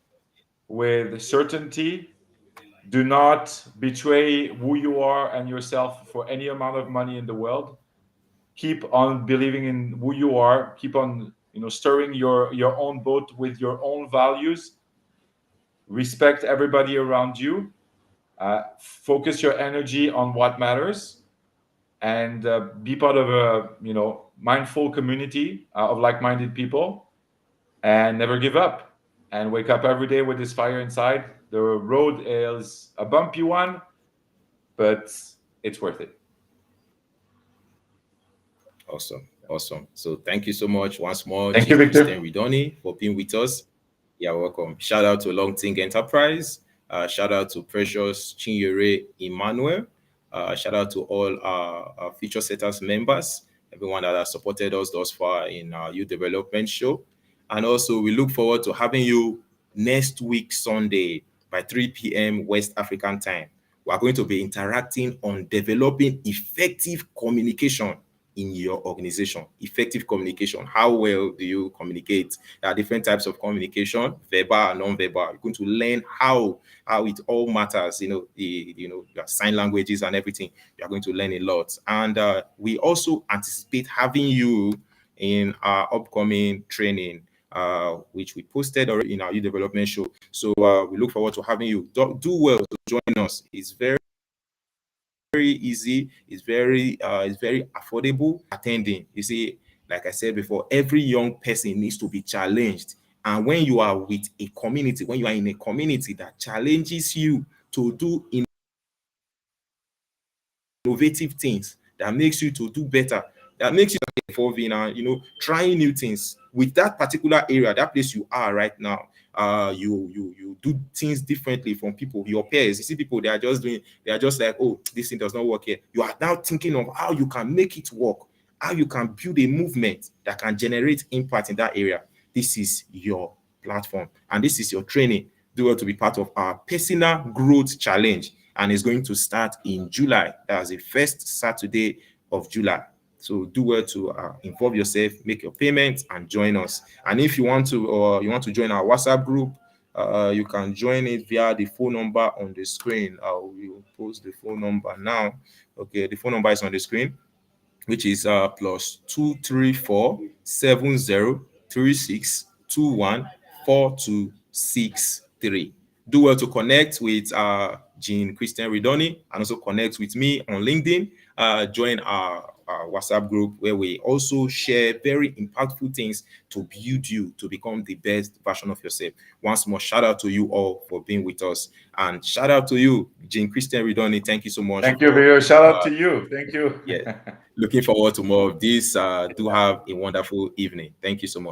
with certainty. Do not betray who you are and yourself for any amount of money in the world. Keep on believing in who you are. Keep on stirring your own boat with your own values. Respect everybody around you. Focus your energy on what matters, and be part of a mindful community of like-minded people, and never give up, and wake up every day with this fire inside. The road is a bumpy one, but it's worth it. Awesome. Awesome. So, thank you so much once more, Thank you, Chief Christian Victor. Ridoni, for being with us. You're welcome. Shout out to Longting Enterprise. Shout out to Precious Chinyere Emmanuel. Shout out to all our Future Setters members, everyone that has supported us thus far in our youth development show. And also, we look forward to having you next week, Sunday, by 3 p.m. West African time. We are going to be interacting on developing effective communication in your organization. Effective communication. How well do you communicate? There are different types of communication, verbal and non-verbal. You're going to learn how it all matters. Your sign languages and everything. You are going to learn a lot. And we also anticipate having you in our upcoming training which we posted already in our youth development show. So we look forward to having you. Do well to join us. It's very easy. It's very affordable attending. You see, like I said before, every young person needs to be challenged. And when you are with a community, when you are in a community that challenges you to do innovative things, that makes you to do better, that makes you involved in trying new things with that particular area, that place you are right now. You do things differently from people, your peers. You see people, they are just like, oh, this thing does not work here. You are now thinking of how you can make it work, how you can build a movement that can generate impact in that area. This is your platform and this is your training. Do well to be part of our personal growth challenge, and it's going to start in July. That's the first Saturday of July. So do well to involve yourself, make your payments, and join us. And if you want to, or you want to join our WhatsApp group, you can join it via the phone number on the screen. I will post the phone number now. Okay, the phone number is on the screen, which is +2347036214263. Do well to connect with Jean Christian Rindoni and also connect with me on LinkedIn. Join our WhatsApp group where we also share very impactful things to build you to become the best version of yourself. Once more, shout out to you all for being with us, and shout out to you, Jean Christian Rindoni. Thank you so much. Thank you, Vio. Shout out to you. Thank you. Yeah, looking forward to more of this. Do have a wonderful evening. Thank you so much.